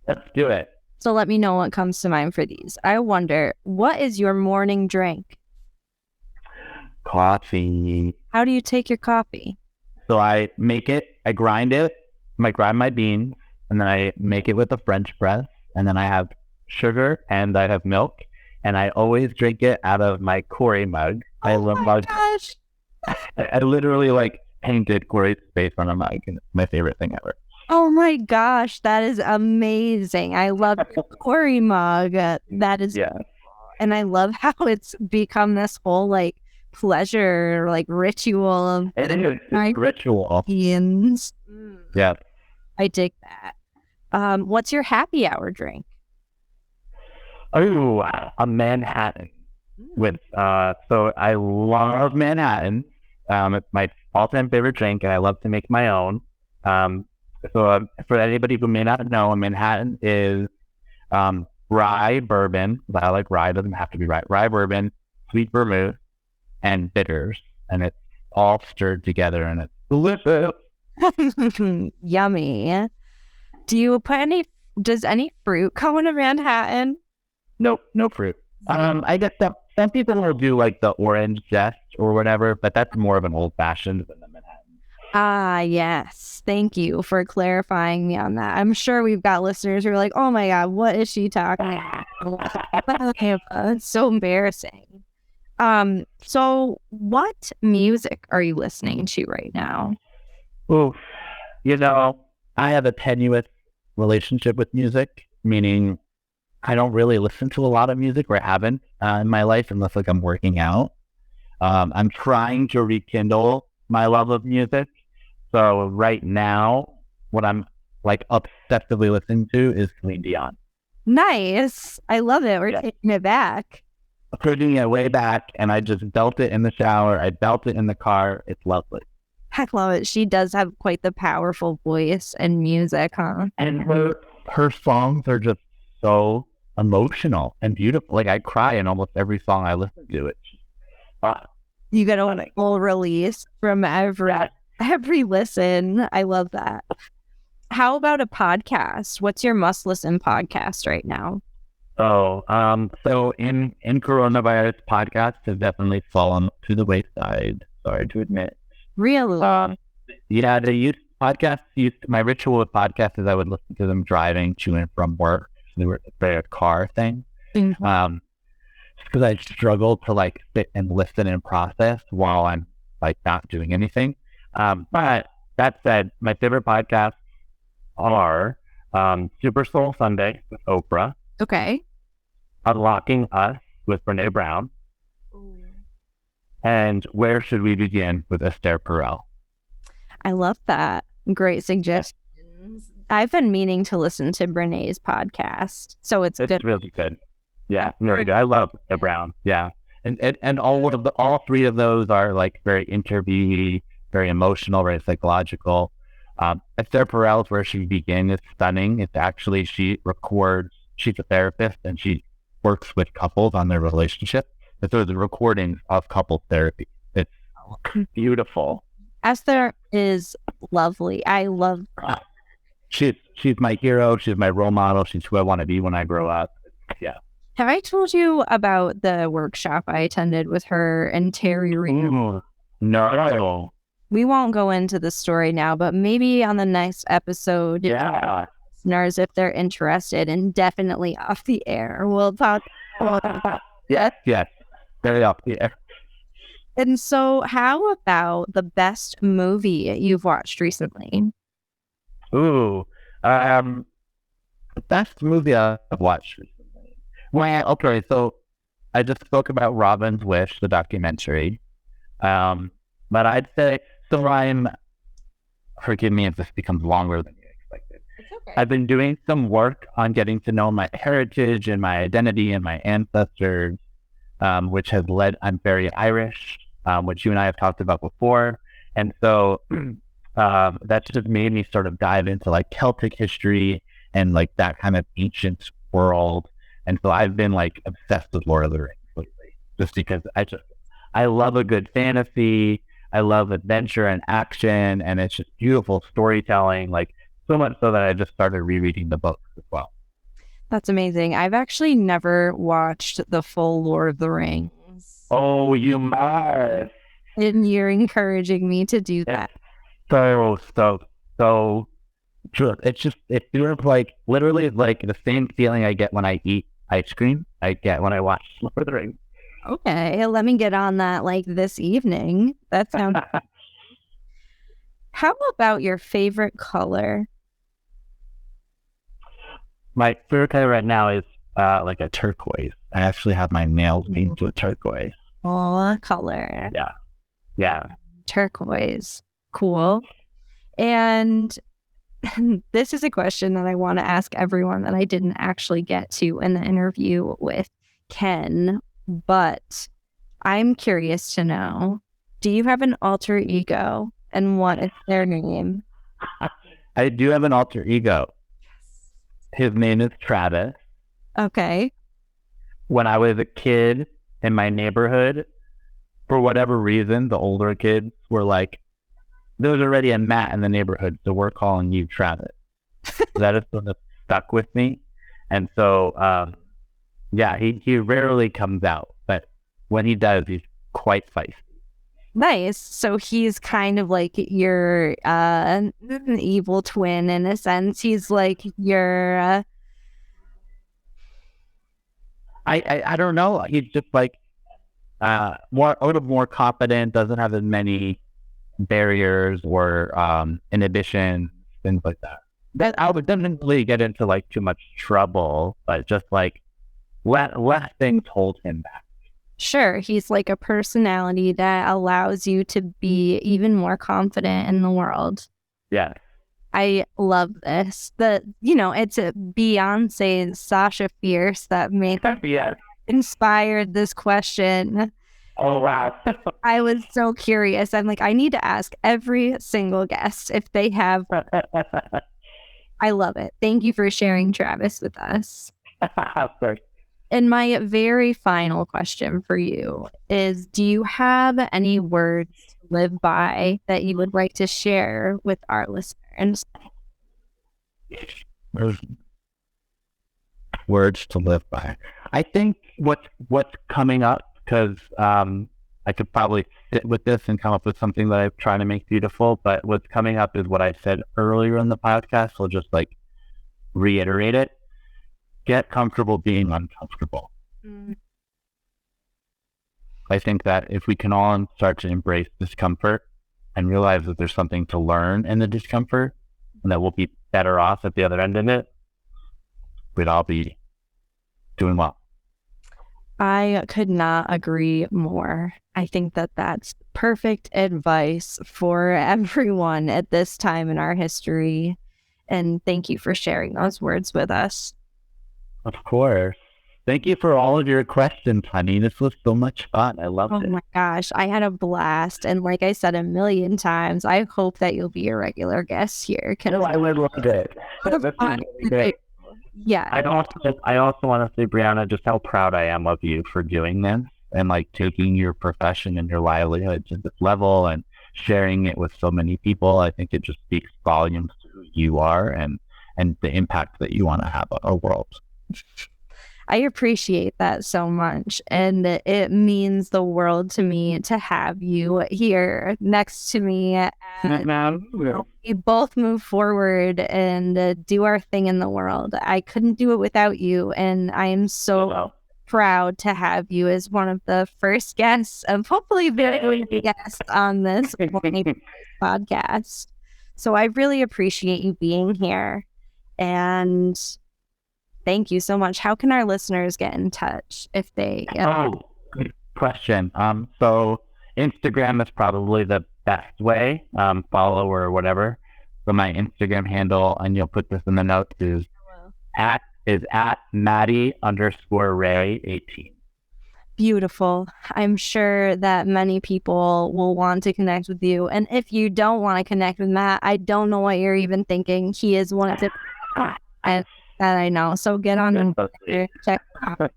[SPEAKER 3] Let's do it.
[SPEAKER 2] So let me know what comes to mind for these. I wonder, what is your morning drink?
[SPEAKER 3] Coffee.
[SPEAKER 2] How do you take your coffee?
[SPEAKER 3] So I make it, I grind it, I grind my beans, and then I make it with a French press, and then I have sugar and I have milk, and I always drink it out of my Corey mug. I love mugs.
[SPEAKER 2] Gosh.
[SPEAKER 3] I literally like painted Corey's face on a mug, and it's my favorite thing ever.
[SPEAKER 2] Oh my gosh, that is amazing. I love the Corey mug. That is,
[SPEAKER 3] yeah.
[SPEAKER 2] And I love how it's become this whole like pleasure, like ritual of
[SPEAKER 3] It is. It's ritual.
[SPEAKER 2] beans.
[SPEAKER 3] Yeah.
[SPEAKER 2] I dig that. What's your happy hour drink?
[SPEAKER 3] Oh, a Manhattan. With so I love Manhattan. It's my all-time favorite drink, and I love to make my own. So for anybody who may not know, a Manhattan is rye bourbon. I like rye; it doesn't have to be rye. Rye bourbon, sweet vermouth, and bitters, and it's all stirred together, and it's delicious.
[SPEAKER 2] Yummy. Do you put does any fruit go in a Manhattan?
[SPEAKER 3] Nope, no fruit. I guess that some people will do like the orange zest or whatever, but that's more of an old fashioned than the Manhattan.
[SPEAKER 2] Ah, yes. Thank you for clarifying me on that. I'm sure we've got listeners who are like, oh my God, what is she talking about? It's so embarrassing. So what music are you listening to right now?
[SPEAKER 3] Oh, I have a tenuous relationship with music, meaning I don't really listen to a lot of music, or I haven't in my life unless like I'm working out. I'm trying to rekindle my love of music So right now, what I'm like obsessively listening to is Celine Dion.
[SPEAKER 2] Nice. I love it. We're
[SPEAKER 3] Yeah.
[SPEAKER 2] taking it back.
[SPEAKER 3] Putting it way back, and I just belt it in the shower. I belt it in the car. It's lovely.
[SPEAKER 2] I love it. She does have quite the powerful voice and music, huh?
[SPEAKER 3] And her songs are just so emotional and beautiful. Like I cry in almost every song I listen to. It's
[SPEAKER 2] You get a full release from every listen. I love that. How about a podcast? What's your must listen podcast right now?
[SPEAKER 3] So in coronavirus, podcasts have definitely fallen to the wayside. Sorry to admit.
[SPEAKER 2] Really?
[SPEAKER 3] Yeah, my ritual with podcasts is I would listen to them driving to and from work. So they were a car thing.
[SPEAKER 2] Mm-hmm.
[SPEAKER 3] Because I struggle to like sit and listen and process while I'm like not doing anything. But that said, my favorite podcasts are Super Soul Sunday with Oprah,
[SPEAKER 2] Okay.
[SPEAKER 3] Unlocking Us with Brene Brown, and Where Should We Begin with Esther Perel.
[SPEAKER 2] I love that. Great suggestions. I've been meaning to listen to Brene's podcast, so it's good.
[SPEAKER 3] Really good. Yeah, very good. I love Brene Brown. Yeah, and all three of those are like very interviewee, very emotional, very psychological. Esther Perel's Where She Begin is stunning. It's actually she's a therapist and she works with couples on their relationship. And so the recordings of couple therapy. It's beautiful.
[SPEAKER 2] Esther is lovely. I love her.
[SPEAKER 3] She's my hero. She's my role model. She's who I want to be when I grow up. Yeah.
[SPEAKER 2] Have I told you about the workshop I attended with her and Terry Reed?
[SPEAKER 3] No.
[SPEAKER 2] We won't go into the story now, but maybe on the next episode, listeners, if they're interested, and definitely off the air, we'll talk about that.
[SPEAKER 3] Yes, very off the air.
[SPEAKER 2] And so, how about the best movie you've watched recently?
[SPEAKER 3] Ooh, the best movie I've watched recently. Well, okay, so I just spoke about Robin's Wish, the documentary. But I'd say, forgive me if this becomes longer than you expected.
[SPEAKER 2] It's okay.
[SPEAKER 3] I've been doing some work on getting to know my heritage and my identity and my ancestors, which has led, I'm very Irish, which you and I have talked about before. And so that's just made me sort of dive into like Celtic history and like that kind of ancient world. And so I've been like obsessed with Lord of the Rings lately, just because I love a good fantasy. I love adventure and action, and it's just beautiful storytelling, like so much so that I just started rereading the books as well.
[SPEAKER 2] That's amazing. I've actually never watched the full Lord of the Rings.
[SPEAKER 3] Oh, you must.
[SPEAKER 2] And you're encouraging me to do that.
[SPEAKER 3] So true. It feels like literally like the same feeling I get when I eat ice cream, I get when I watch Lord of the Rings.
[SPEAKER 2] Okay, let me get on that like this evening. That sounds. How about your favorite color?
[SPEAKER 3] My favorite color right now is like a turquoise. I actually have my nails painted to a turquoise.
[SPEAKER 2] Oh, color.
[SPEAKER 3] Yeah.
[SPEAKER 2] Turquoise. Cool. And this is a question that I want to ask everyone that I didn't actually get to in the interview with Ken, but I'm curious to know, do you have an alter ego, and what is their name?
[SPEAKER 3] I do have an alter ego. His name is Travis.
[SPEAKER 2] Okay.
[SPEAKER 3] When I was a kid in my neighborhood, for whatever reason, the older kids were like, there was already a Matt in the neighborhood, so we're calling you Travis. That is sort of stuck with me. And so, he rarely comes out, but when he does, he's quite feisty.
[SPEAKER 2] Nice. So he's kind of like your evil twin in a sense. He's like your...
[SPEAKER 3] I don't know. He's just like a little more confident, doesn't have as many barriers or inhibitions, things like that. That I would definitely get into like too much trouble, but just like let things hold him back.
[SPEAKER 2] Sure, he's like a personality that allows you to be even more confident in the world.
[SPEAKER 3] Yes.
[SPEAKER 2] I love this. It's a Beyonce and Sasha Fierce that
[SPEAKER 3] Yes.
[SPEAKER 2] inspired this question.
[SPEAKER 3] Oh, wow.
[SPEAKER 2] I was so curious. I'm like, I need to ask every single guest if they have. I love it. Thank you for sharing Travis with us.
[SPEAKER 3] Of course.
[SPEAKER 2] And my very final question for you is, do you have any words to live by that you would like to share with our listeners?
[SPEAKER 3] Words to live by. I think what's coming up, because I could probably sit with this and come up with something that I'm trying to make beautiful, but what's coming up is what I said earlier in the podcast. So just like reiterate it. Get comfortable being uncomfortable. I think that if we can all start to embrace discomfort and realize that there's something to learn in the discomfort and that we'll be better off at the other end of it, we'd all be doing well.
[SPEAKER 2] I could not agree more. I think that that's perfect advice for everyone at this time in our history. And thank you for sharing those words with us.
[SPEAKER 3] Of course. Thank you for all of your questions, honey. This was so much fun. I loved it.
[SPEAKER 2] Oh my gosh, I had a blast. And like I said a million times, I hope that you'll be a regular guest here.
[SPEAKER 3] Oh, I would love it. This is really great.
[SPEAKER 2] Yeah.
[SPEAKER 3] I also want to say, Brianna, just how proud I am of you for doing this and like taking your profession and your livelihood to this level and sharing it with so many people. I think it just speaks volumes to who you are and the impact that you want to have on our world.
[SPEAKER 2] I appreciate that so much. And it means the world to me to have you here next to me. We both move forward and do our thing in the world. I couldn't do it without you. And I am so proud to have you as one of the first guests of hopefully very guests on this podcast. So I really appreciate you being here. And thank you so much. How can our listeners get in touch if they...
[SPEAKER 3] Good question. So Instagram is probably the best way. Follow or whatever. So my Instagram handle, and you'll put this in the notes, is at Maddie_Ray18.
[SPEAKER 2] Beautiful. I'm sure that many people will want to connect with you. And if you don't want to connect with Matt, I don't know what you're even thinking. He is one of the... and that I know. So get on and check out.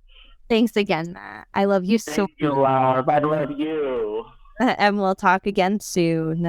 [SPEAKER 2] Thanks again, Matt. I love you so much.
[SPEAKER 3] Thank you, Laura. I love you.
[SPEAKER 2] And we'll talk again soon.